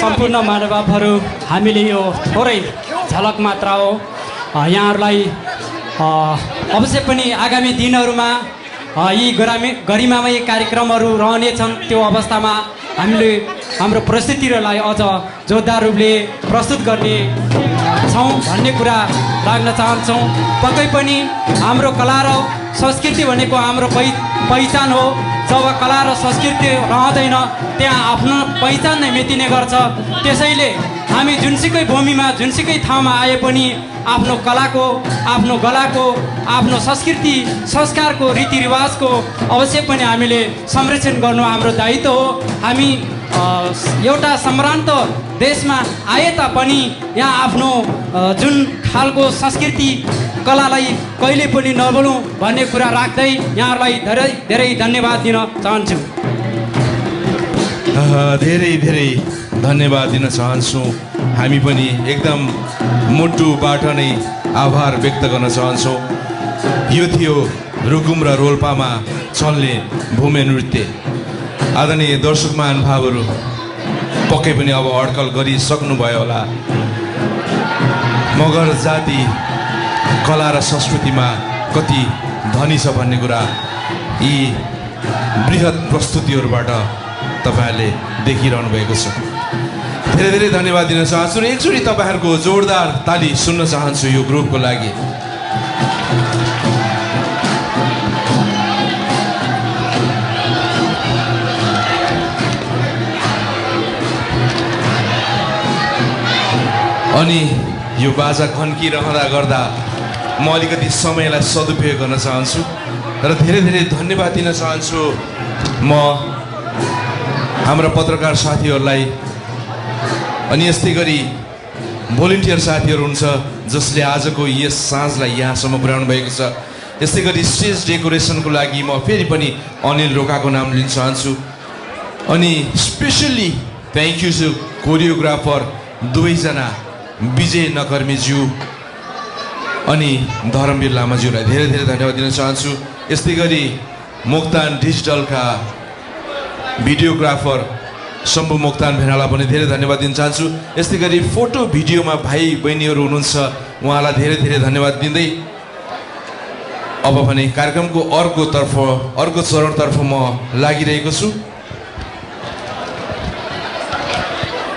सम्पूर्ण महानुभावहरू, हामीले यो थोरै झलक मात्र हो। यहाँहरूलाई अवश्य पनि आगामी दिनहरूमा यी गरिमामय कार्यक्रमहरू रहनेछन्। त्यो अवस्थामा हामीले हाम्रो प्रस्तुतिहरूलाई अझ जोरदार रूपले प्रस्तुत गर्ने छौँ भन्ने कुरा राख्न चाहन्छौँ। पक्कै पनि हाम्रो कला र संस्कृति भनेको हाम्रो पहिचान हो। जब कला र संस्कृति रहँदैन त्यहाँ आफ्नो पहिचान नै मेटिने गर्छ। त्यसैले हामी जुनसुकै भूमिमा जुनसुकै ठाउँमा आए पनि आफ्नो कलाको, आफ्नो गलाको, आफ्नो संस्कृति संस्कारको रीतिरिवाजको अवश्य पनि हामीले संरक्षण गर्नु हाम्रो दायित्व हो। हामी एउटा सम्भ्रान्त देशमा आए तापनि यहाँ आफ्नो जुन खालको संस्कृति कलालाई कहिले पनि नभुलौँ भन्ने कुरा राख्दै यहाँहरूलाई धेरै धेरै धन्यवाद दिन चाहन्छु। धेरै धेरै धन्यवाद दिन चाहन्छौँ। हामी पनि एकदम मुटुबाट नै आभार व्यक्त गर्न चाहन्छौँ। यो थियो रुकुम र रोल्पामा चल्ने भूमे नृत्य। आदरणीय दर्शक महानुभावहरू, पक्कै पनि अब अड्कल गरिसक्नुभयो होला। मगर जाति कला र संस्कृतिमा कति धनी छ भन्ने कुरा यी बृहत प्रस्तुतिहरूबाट तपाईँहरूले देखिरहनु भएको छ। धेरै धेरै धन्यवाद दिन चाहन्छु र एकचोटि तपाईँहरूको जोरदार ताली सुन्न चाहन्छु यो ग्रुपको लागि। अनि यो बाजा खन्किरहँदा गर्दा म अलिकति समयलाई सदुपयोग गर्न चाहन्छु र धेरै धेरै धन्यवाद दिन चाहन्छु। म हाम्रा पत्रकार साथीहरूलाई अनि यस्तै गरी भोलिन्टियर साथीहरू हुन्छ जसले आजको यस साँझलाई यहाँसम्म पुर्याउनु भएको छ। यस्तै गरी स्टेज डेकोरेसनको लागि म फेरि पनि अनिल रोकाको नाम लिन चाहन्छु। अनि specially thank you to choreographer दुवैजना विजय नकर्मीज्यू अनि धर्मवीर लामाज्यूलाई धेरै धेरै धन्यवाद दिन चाहन्छु। यस्तै गरी मोक्तान डिजिटलका भिडियोग्राफर शम्भु मोक्तान भेनालाई पनि धेरै धन्यवाद दिन चाहन्छु। यस्तै गरी फोटो भिडियोमा भाइ बहिनीहरू हुनुहुन्छ, उहाँलाई धेरै धेरै धन्यवाद दिँदै अब भने कार्यक्रमको अर्को चरणतर्फ म लागिरहेको छु।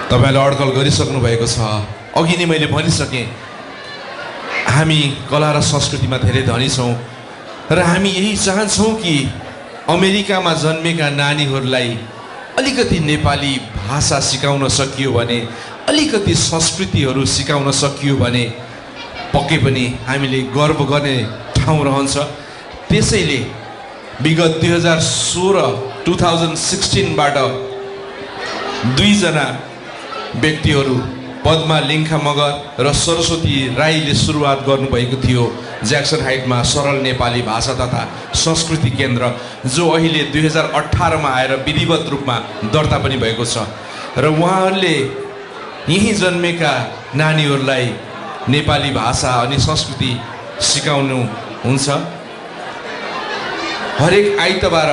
तपाईँले अड्कल गरिसक्नु भएको छ। अघि नै मैले भनिसकेँ, हामी कला र संस्कृतिमा धेरै धनी छौँ र हामी यही चाहन्छौँ कि अमेरिकामा जन्मेका नानीहरूलाई अलिकति नेपाली भाषा सिकाउन सकियो भने, अलिकति संस्कृतिहरू सिकाउन सकियो भने पक्कै पनि हामीले गर्व गर्ने ठाउँ रहन्छ। त्यसैले विगत 2016बाट दुईजना व्यक्तिहरू पद्मा लिङ्खा मगर र सरस्वती राईले सुरुवात गर्नुभएको थियो ज्याक्सन हाइटमा सरल नेपाली भाषा तथा संस्कृति केन्द्र, जो अहिले 2018मा आएर विधिवत रूपमा दर्ता पनि भएको छ। र उहाँहरूले यहीँ जन्मेका नानीहरूलाई नेपाली भाषा अनि संस्कृति सिकाउनु हुन्छ। हरेक आइतबार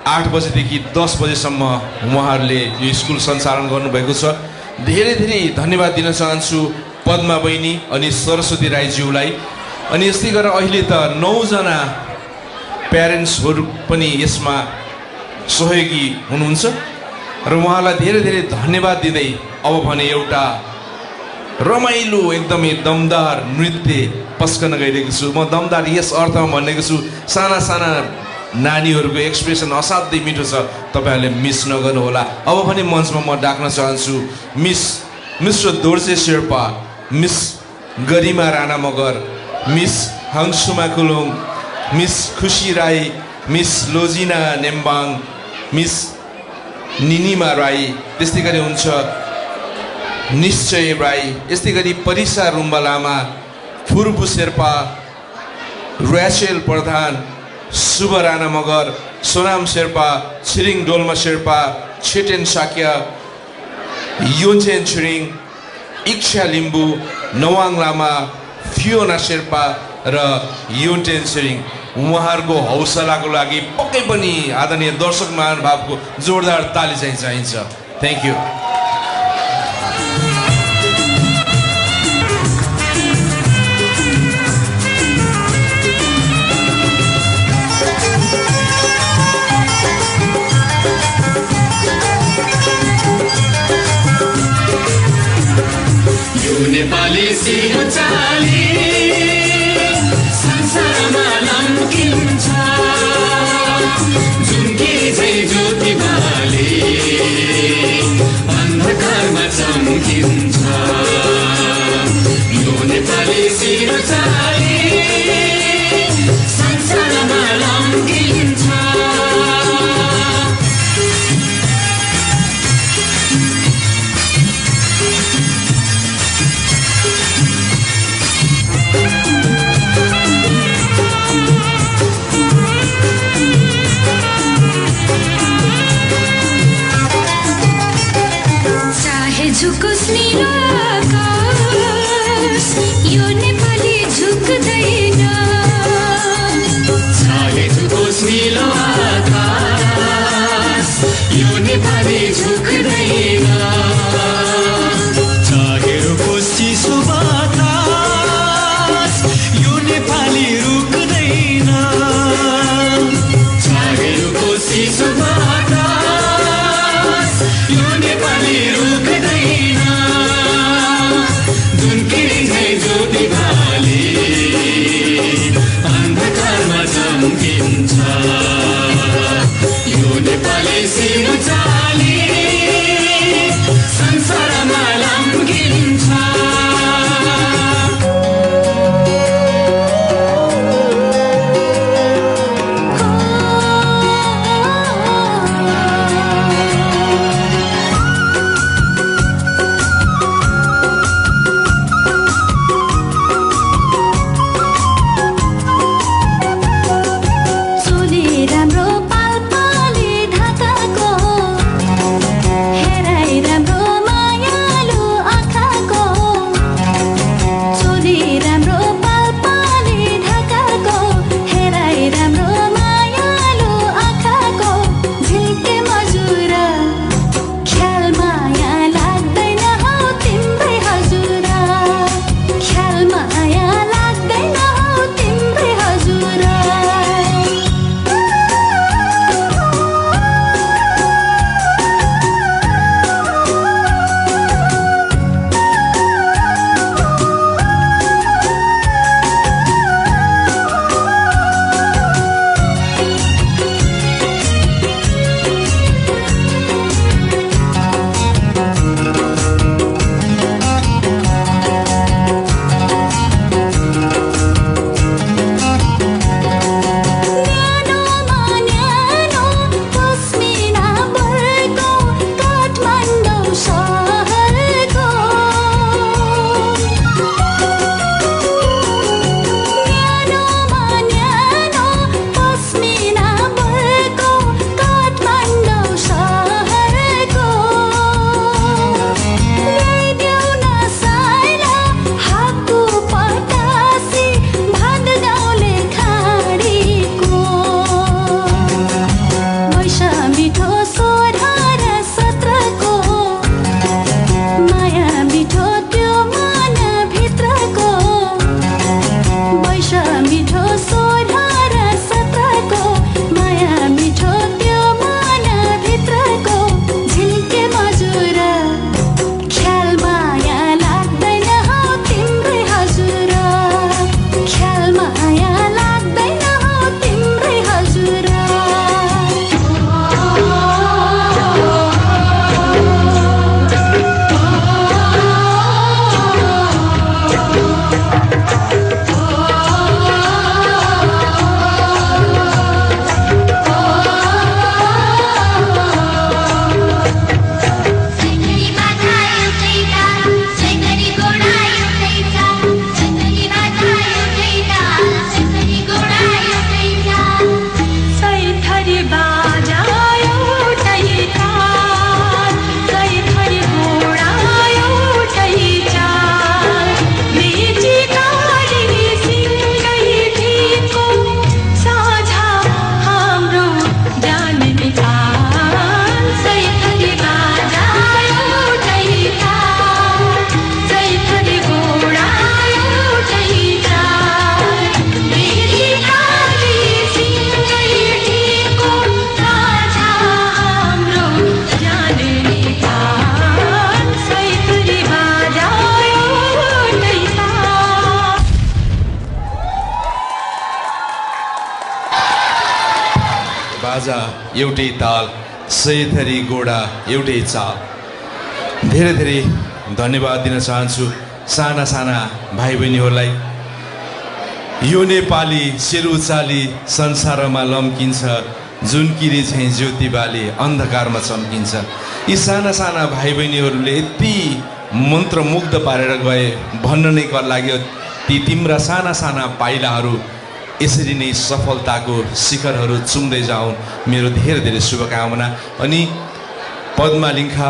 8 बजेदेखि 10 बजेसम्म उहाँहरूले यो स्कुल सञ्चालन गर्नुभएको छ। धेरै धेरै धन्यवाद दिन चाहन्छु पद्मा बहिनी अनि सरस्वती राईज्यूलाई। अनि यस्तै गरेर अहिले त 9 जना प्यारेन्ट्सहरू पनि यसमा सहयोगी हुनुहुन्छ र उहाँलाई धेरै धेरै धन्यवाद दिँदै अब भने एउटा रमाइलो एकदमै दमदार नृत्य पस्कन गइरहेको छु। म दमदार यस अर्थमा भनेको छु, साना साना नानीहरूको एक्सप्रेसन असाध्यै मिठो छ, तपाईँहरूले मिस नगर्नु होला। अब पनि मञ्चमा म डाक्न चाहन्छु मिस्टर दोर्जे शेर्पा, मिस गरिमा राणा मगर, मिस हङसुमा कुलुङ, मिस खुसी राई, मिस लोजिना नेम्बाङ, मिस निनिमा राई, त्यस्तै गरी हुन्छ निश्चय राई, यस्तै गरी परिसा रुम्बा लामा, फुर्बु शेर्पा, र्याचेल प्रधान, शुभ राणा मगर, सोनाम शेर्पा, छिरिङ डोल्मा शेर्पा, छेटेन साक्या, योन्चेन छिरिङ, इच्छा लिम्बू, नवाङ लामा, फियोना शेर्पा र योन्टेन छिरिङ उहाँहरूको हौसलाको लागि पक्कै पनि आदरणीय दर्शक महानुभावको जोरदार ताली चाहिँ चाहिन्छ। Thank you. नेपाली सिंह चाली संसारमा लम्किन्छ, झुम्की झै ज्योति बाली अन्धकारमा चम्किन्छ। यो नेपाली सिंह चाली संसारमा लम्किन्छ। झुकोस् नीलो आकाश, यो नेपाली झुक्दैन। चाहे झुकोस् नीलो आकाश, यो नेपाली झुक्दैन। चाहे रुकोस् चिसो बतास, यो नेपाली रुक्दैन। चाहे रुकोस् चिसो बतास, यो नेपाली रुक्दैन। झुम्किने झै ज्योति बाली अन्धकारमा चम्किन्छ। यो नेपाली सिंह चाली संसार बाजा एउटै ताल, सय थरी घोडा एउटै चाल। धेरै धेरै धन्यवाद दिन चाहन्छु साना साना भाइ बहिनीहरूलाई। यो नेपाली सेरुचाली संसारमा लम्किन्छ, जुन किरी चाहिँ ज्योति बाली अन्धकारमा चम्किन्छ। यी साना साना भाइ बहिनीहरूले यति मन्त्रमुग्ध पारेर गए, भन्न नै कर लाग्यो ती तिम्रा साना साना पाइलाहरू यसरी नै सफलताको शिखरहरू चुम्दै जाउन्। मेरो धेरै धेरै शुभकामना। अनि पद्मा लिङ्खा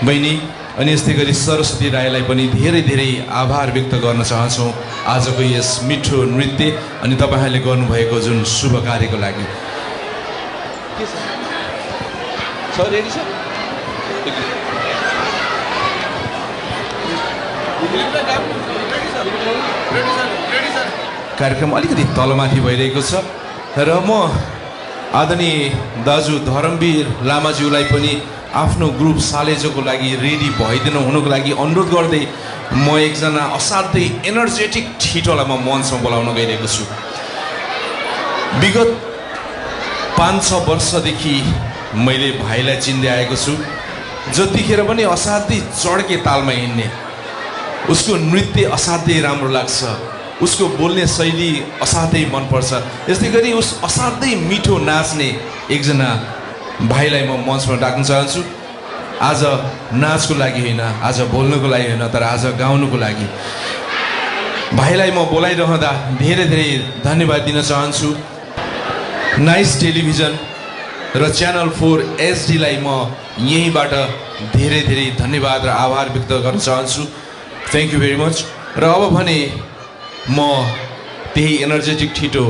बहिनी अनि यस्तै गरी सरस्वती राईलाई पनि धेरै धेरै आभार व्यक्त गर्न चाहन्छौँ आजको यस मिठो नृत्य अनि तपाईँहरूले गर्नुभएको जुन शुभ कार्यको लागि। कार्यक्रम अलिकति तलमाथि भइरहेको छ र म आदरणीय दाजु धर्मवीर लामाज्यूलाई पनि आफ्नो ग्रुप सालेजोको लागि रेडी भइदिनु हुनुको लागि अनुरोध गर्दै म एकजना असाध्यै एनर्जेटिक ठिटोलाई म मञ्चमा बोलाउन गइरहेको छु। विगत 5-6 वर्षदेखि मैले भाइलाई चिन्दै आएको छु। जतिखेर पनि असाध्यै चड्के तालमा हिँड्ने, उसको नृत्य असाध्यै राम्रो लाग्छ, उसको बोल्ने शैली असाध्यै मनपर्छ। यस्तै गरी उस असाध्यै मिठो नाच्ने एकजना भाइलाई म मञ्चमा डाक्न चाहन्छु। आज नाचको लागि होइन, आज बोल्नुको लागि होइन, तर आज गाउनुको लागि। भाइलाई म बोलाइरहँदा धेरै धेरै धन्यवाद दिन चाहन्छु। नाइस टेलिभिजन र च्यानल 4 एचडीलाई म यहीँबाट धेरै धेरै धन्यवाद र आभार व्यक्त गर्न चाहन्छु। Thank you very much. र अब भने म त्यही एनर्जेटिक ठिटो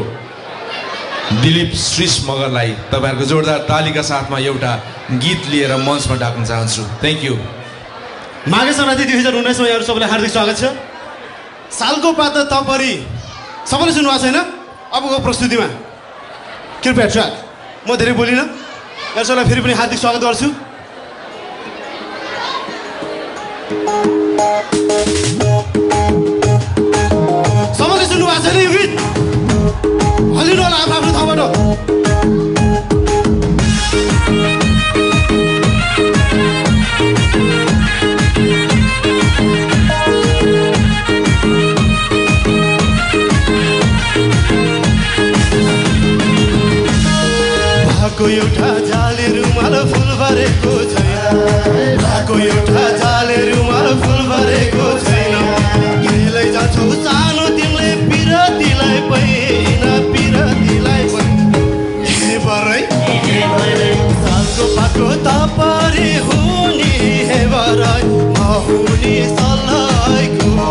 दिलीप श्रीष मगरलाई तपाईँहरूको जोरदार तालीका साथमा एउटा गीत लिएर मञ्चमा डाक्न चाहन्छु। Thank you. माघे सङ्क्रान्ति 2019मा यहाँहरू सबैलाई हार्दिक स्वागत छ। सालको पात तपरी सबैले सुन्नुभएको छैन? अबको प्रस्तुतिमा कृपया ट्र्याक। म धेरै बोलिनँ, यहाँहरू सबैलाई फेरि पनि हार्दिक स्वागत गर्छु। सबैले सुन्नुभएको छैन यो गीत? हलिनु होला आफ्नो आफ्नो ठाउँबाट। भएको एउटा जाले रुमाल फुल भरेको छैन, भएको एउटा जाले रुमाल फुल भरेको छैन। केलाई जान्छौ सानो तिमीले पिरतीलाई पहिन, पिरतीलाई हे बरै सालको पाको तपरी हुने हे बरै नहुने सल्लाहको।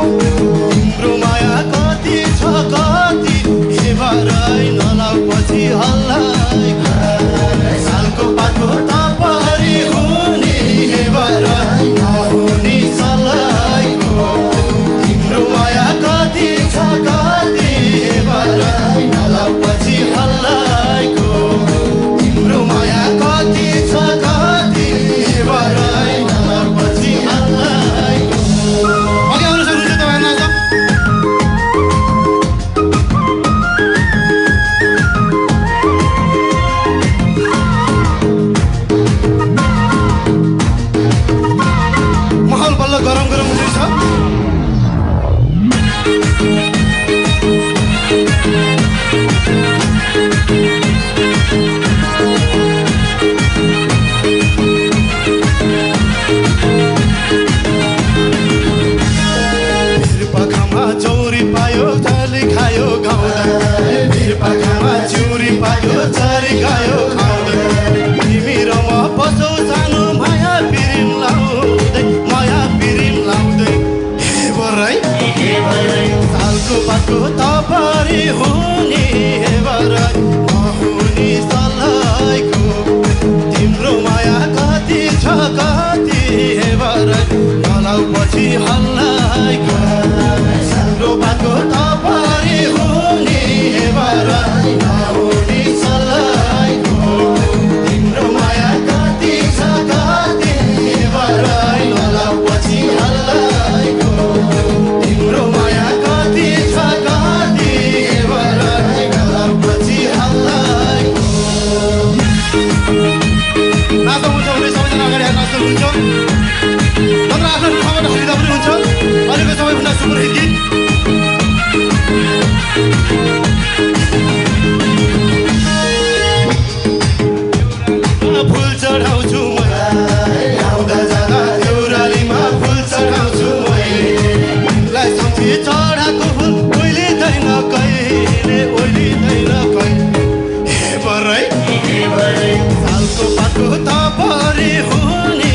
तिम्रो माया कति छ कति हे बरै नलाउ पछि हल्लाइको। सालको पाको तपरी हुने हे बरै नहुने सल्लाहको। तिम्रो माया कति छ कति हे बरै नलाउ पछि हल्लाइको। तिम्रो माया कति छ कति हे बरै नलाउ पछि हल्लाइको। अघि आउनु सक्नुहुन्छ तपाईँ नाच। माहौल बल्ल गरम गरम हुँदैछ। भिरपाखामा चौरी पायो झाली खायो गाउँदै, भिरपाखामा चौरी पायो झाली खायो खाउँदै। तिमी र म बसौ सानो माया पिरिम लाउँदै, माया पिरिम लाउँदै। हे बरै सालको पाको तपरी हुने हे बरै नहुने सल्लाहको। तिम्रो माया कति छ कति हे बरै नलाउ पछि हल्लाइको। सालको पाको तपरी हुने हे बरै नहुने सल्लाहको। तिम्रो माया कति छ कति हे बरै नलाउ पछि हल्लाइको। तिम्रो माया कति छ कति हे बरै नलाउ पछि हल्लाइको। हुन्छ भने सबैजना अगाडि आउन सक्नुहुन्छ नत्र आफ्नो ठाउँमा खरिदा पनि हुन्छ अहिलेको सबैभन्दा सुपरहिट गीत फुल चढाउँछु मलाई आउँदा जाँदा देउरालीमा फुल चढाउँछु मैले सम्झी चढाएको फुल ओइलिँदैन कहिले ओइलिँदैन कहिले हे बरै सालको पातको तपरी हुने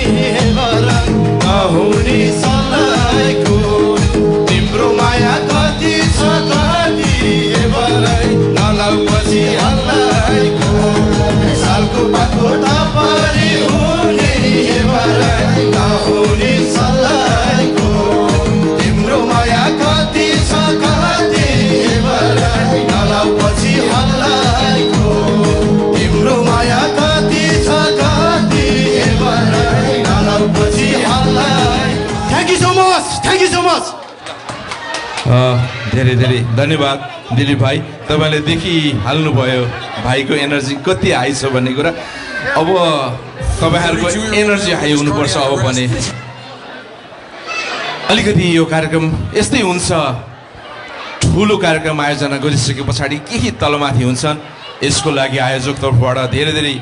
बरा नहुने सल्लाहको तिम्रो माया कति छ कति हे बरै नलाउ पछि हल्लाइको सालको पातको तपरी हुने बरा नहुने सल्लाहको तिम्रो माया कति छ कति हे बरा नलाउ पछि हल्लाइको तिम्रो माया कति छ कति हे बरा नलाउ पछि हल्लाइको थ्याङ्क यू सो मच धेरै धेरै धन्यवाद दिलीप भाइ तपाईँले देखिहाल्नुभयो भाइको एनर्जी कति हाई छ भन्ने कुरा अब तपाईँहरूको एनर्जी हाई हुनुपर्छ अब भने अलिकति यो कार्यक्रम यस्तै हुन्छ ठुलो कार्यक्रम आयोजना गरिसके पछाडि केही तलमाथि हुन्छन् यसको लागि आयोजक तर्फबाट धेरै धेरै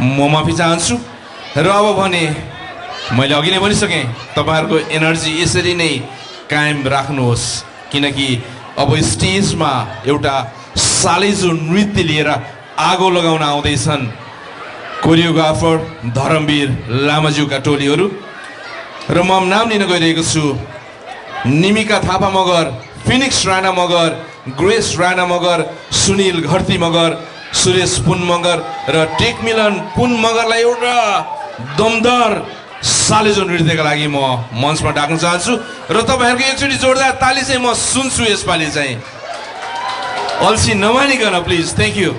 म माफी चाहन्छु र अब भने मैले अघि नै भनिसकेँ तपाईँहरूको एनर्जी यसरी नै कायम राख्नुहोस् किनकि अब स्टेजमा एउटा सालेजो नृत्य लिएर आगो लगाउन आउँदैछन् कोरियोग्राफर धर्मवीर लामाज्यूका टोलीहरू र म नाम लिन गइरहेको छु निमिका थापा मगर, फिनिक्स राणा मगर, ग्रेस राणा मगर, सुनिल घरती मगर, सुरेश पुन मगर र टेकमिलन पुन मगरलाई एउटा दमदार सालेजो नृत्यका लागि म मञ्चमा डाक्न चाहन्छु र तपाईँहरूको एकचोटि जोरदार ताली चाहिँ म सुन्छु यसपालि चाहिँ अल्छी नमानिकन प्लिज थ्याङ्क यू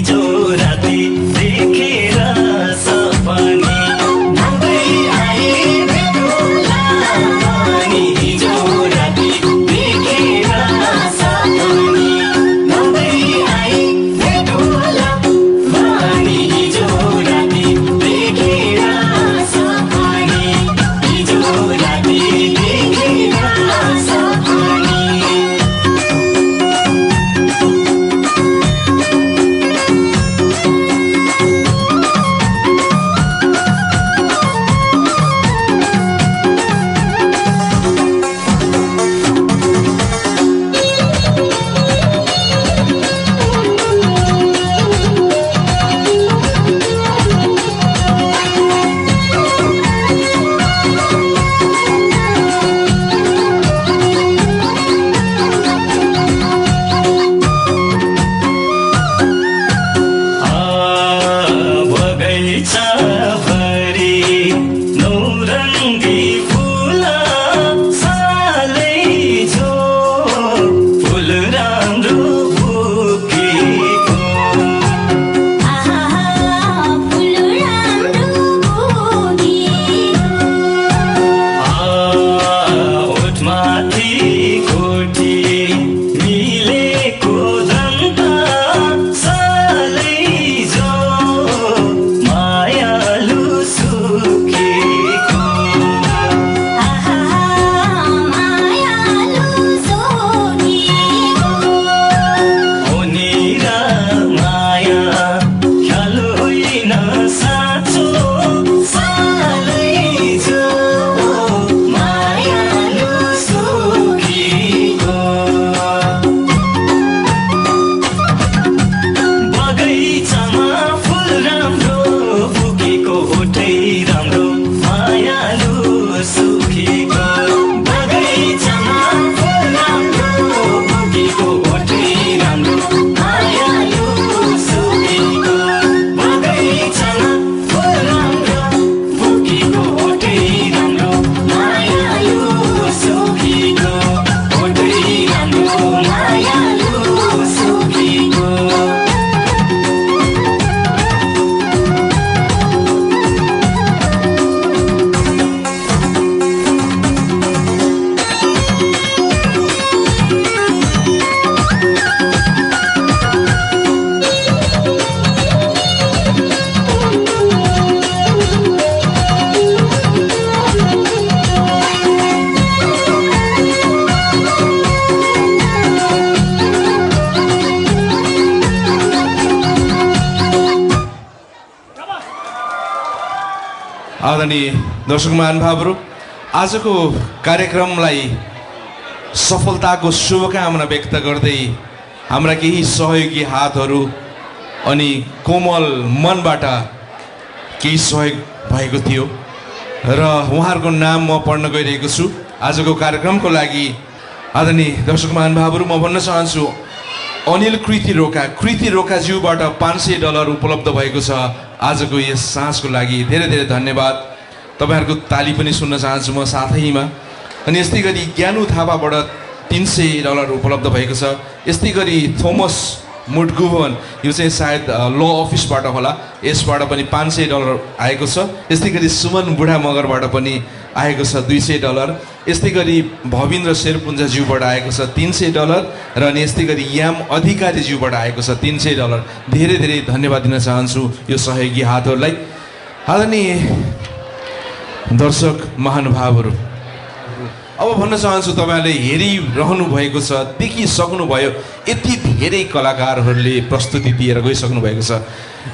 जो आदरणीय दर्शक महानुभावहरू, आजको कार्यक्रमलाई सफलताको शुभकामना व्यक्त गर्दै हाम्रा केही सहयोगी हातहरू अनि कोमल मनबाट केही सहयोग भएको थियो र उहाँहरूको नाम म पढ्न गइरहेको छु। आजको कार्यक्रमको लागि आदरणीय दर्शक महानुभावहरू, म भन्न चाहन्छु अनिल कृति रोकाज्यूबाट $500 उपलब्ध भएको छ आजको यस साँझको लागि। धेरै धेरै धन्यवाद। तपाईँहरूको ताली पनि सुन्न चाहन्छु म साथैमा। अनि यस्तै गरी ज्ञानु थापाबाट $300 उपलब्ध भएको छ। यस्तै गरी थोमस मुडगुभन, यो चाहिँ सायद ल अफिसबाट होला, यसबाट पनि $500 आएको छ। यस्तै गरी सुमन बुढा मगरबाट पनि आएको छ $200। यस्तै गरी भविन्द्र शेरपुञ्जज्यूबाट आएको छ $300 र अनि यस्तै गरी याम अधिकारीज्यूबाट आएको छ $300। धेरै धेरै धन्यवाद दिन चाहन्छु यो सहयोगी हातहरूलाई। आदरणीय दर्शक महानुभावहरू, अब भन्न चाहन्छु तपाईँहरूले हेरिरहनु भएको छ, देखिसक्नुभयो, यति धेरै कलाकारहरूले प्रस्तुति दिएर गइसक्नु भएको छ।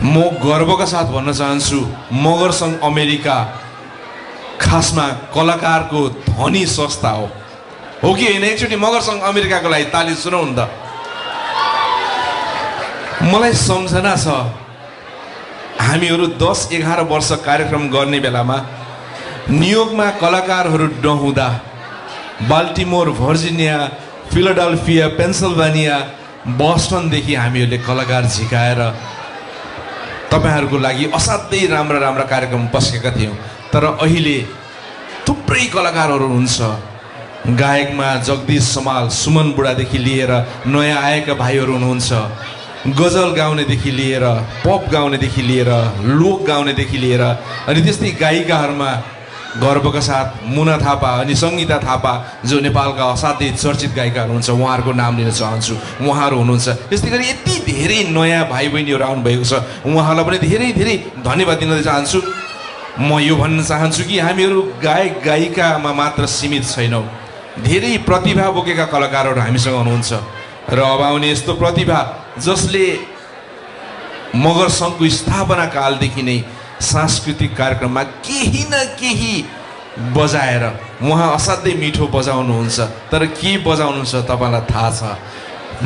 म गर्वका साथ भन्न चाहन्छु मगर सङ्घ अमेरिका खासमा कलाकारको धनी संस्था हो कि होइन? एकचोटि मगर सङ्घ अमेरिकाको लागि ताली सुनाउनु त। मलाई सम्झना छ हामीहरू 10-11 वर्ष कार्यक्रम गर्ने बेलामा न्युयोर्कमा कलाकारहरू नहुँदा बाल्टिमोर, भर्जिनिया, फिलाडेल्फिया, पेन्सिल्भानिया, बस्टनदेखि हामीहरूले कलाकार झिकाएर तपाईँहरूको लागि असाध्यै राम्रा राम्रा कार्यक्रम बसेका थियौँ। तर अहिले थुप्रै कलाकारहरू हुन्छ। गायकमा जगदीश समाल, सुमन बुढादेखि लिएर नयाँ आएका भाइहरू हुनुहुन्छ। गजल गाउनेदेखि लिएर पप गाउनेदेखि लिएर लोक गाउनेदेखि लिएर अनि त्यस्तै गायिकाहरूमा गर्वका साथ मुना थापा अनि सङ्गीता थापा जो नेपालका असाध्यै चर्चित गायिकाहरू हुनुहुन्छ, उहाँहरूको नाम लिन चाहन्छु। उहाँहरू हुनुहुन्छ। त्यस्तै गरी यति धेरै नयाँ भाइ बहिनीहरू आउनुभएको छ, उहाँहरूलाई पनि धेरै धेरै धन्यवाद दिन चाहन्छु। म यो भन्न चाहन्छु कि हामीहरू गायक गायिकामा मात्र सीमित छैनौँ। धेरै प्रतिभा बोकेका कलाकारहरू हामीसँग हुनुहुन्छ र अब आउने यस्तो प्रतिभा जसले मगर सङ्घको स्थापना कालदेखि नै सांस्कृतिक कार्यक्रममा केही न केही बजाएर उहाँ असाध्यै मिठो बजाउनुहुन्छ। तर के बजाउनुहुन्छ तपाईँलाई थाहा छ?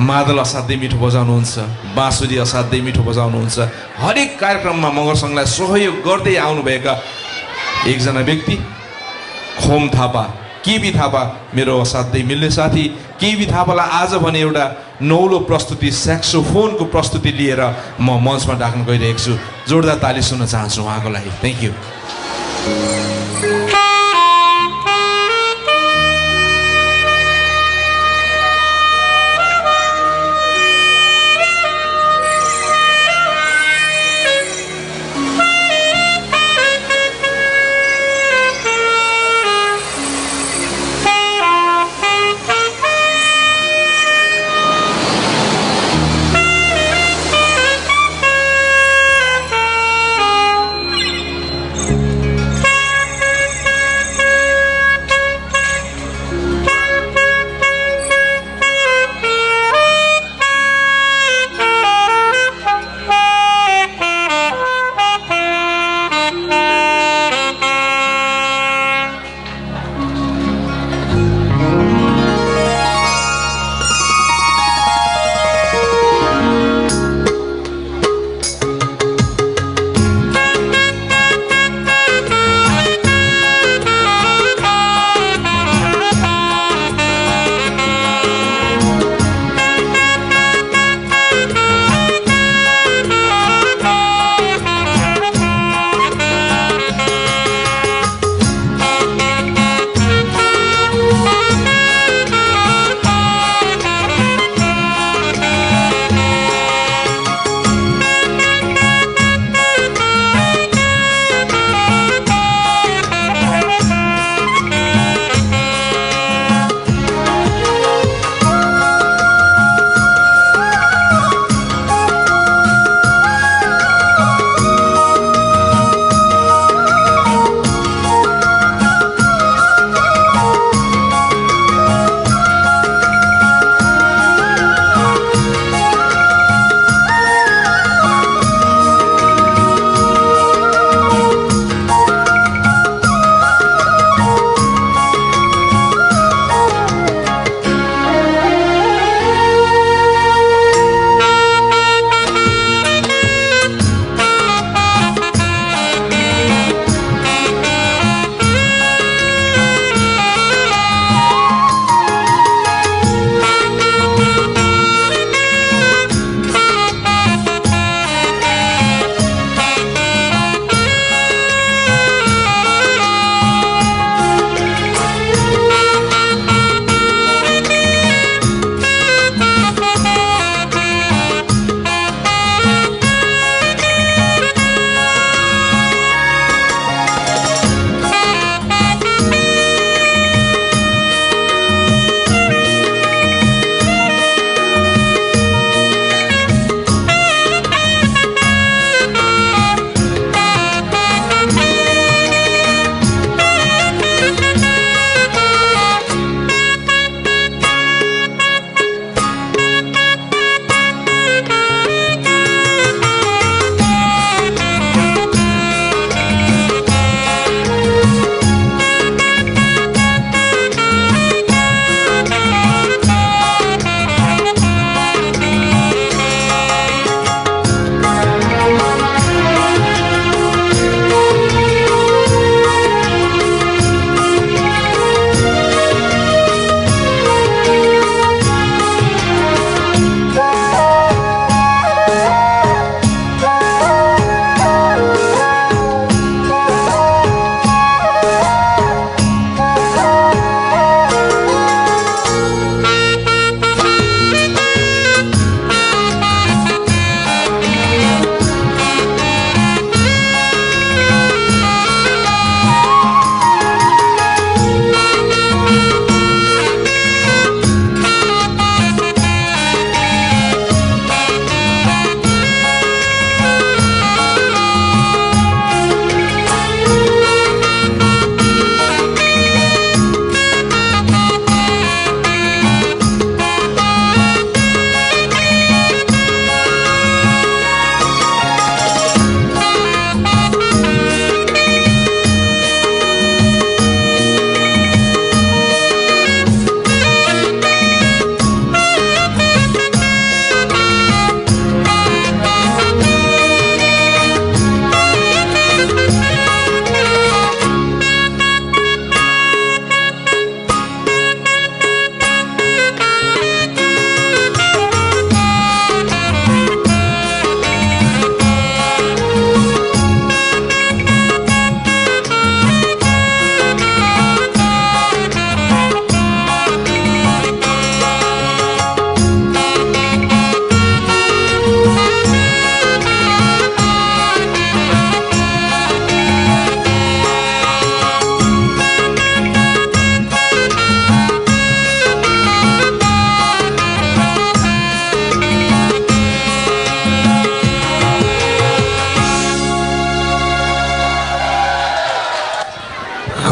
मादल असाध्यै मिठो बजाउनुहुन्छ, बाँसुरी असाध्यै मिठो बजाउनुहुन्छ। हरेक कार्यक्रममा मगर सङ्घलाई सहयोग गर्दै आउनुभएका एकजना व्यक्ति खोम थापा, केबी थापा, मेरो असाध्यै मिल्ने साथी। केबी थापालाई आज भने एउटा नौलो प्रस्तुति स्याक्सोफोनको प्रस्तुति लिएर म मञ्चमा डाक्न गइरहेको छु। जोरदार ताली सुन्न चाहन्छु उहाँको लागि। Thank you.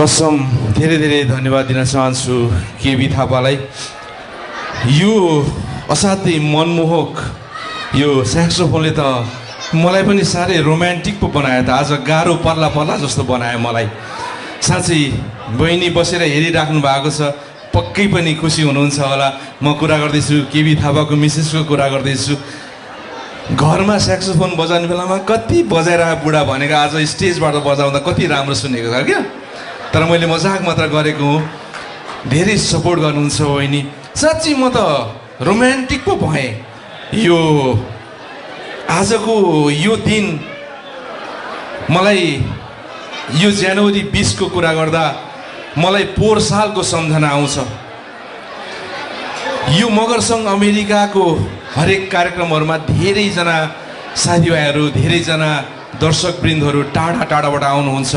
कसम धेरै धेरै धन्यवाद दिन चाहन्छु केबी थापालाई। यो असाध्यै मनमोहक यो स्याक्सोफोनले त मलाई पनि साह्रै रोमान्टिक पो बनायो त। आज गाह्रो पर्ला पर्ला जस्तो बनायो मलाई। साँच्चै बहिनी बसेर हेरिराख्नु भएको छ, पक्कै पनि खुसी हुनुहुन्छ होला। म कुरा गर्दैछु केबी थापाको मिसेसको कुरा गर्दैछु। घरमा स्याक्सोफोन बजाउने बेलामा कति बजाइरहेको बुढा भनेको आज स्टेजबाट बजाउँदा कति राम्रो सुनेको छ क्या। तर मैले मजाक मात्र गरेको हुँ। धेरै सपोर्ट गर्नुहुन्छ बहिनी। साँच्चै म त रोमान्टिक पो भएँ। यो आजको यो दिन मलाई यो जनवरी 20 को कुरा गर्दा मलाई पोहोर सालको सम्झना आउँछ। यो मगर सङ्घ अमेरिकाको हरेक कार्यक्रमहरूमा धेरैजना साथीभाइहरू, धेरैजना दर्शकवृन्दहरू टाढा टाढाबाट आउनुहुन्छ,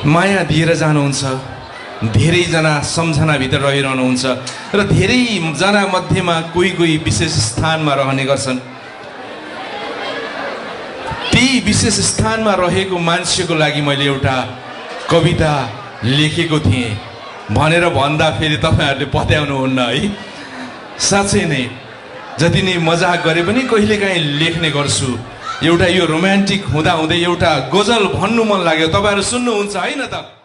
माया दिएर जानुहुन्छ, धेरैजना सम्झनाभित्र रहिरहनुहुन्छ र धेरैजना मध्येमा कोही कोही विशेष स्थानमा रहने गर्छन्। त्यही विशेष स्थानमा रहेको मान्छेको लागि मैले एउटा कविता लेखेको थिएँ भनेर भन्दा फेरि तपाईँहरूले पत्याउनुहुन्न है। साँच्चै नै जति नै मजाक गरे पनि कहिलेकाहीँ लेख्ने गर्छु। एउटा यो रोमान्टिक हुँदाहुँदै एउटा गजल भन्नु मन लाग्यो। तपाईँहरू सुन्नुहुन्छ होइन त?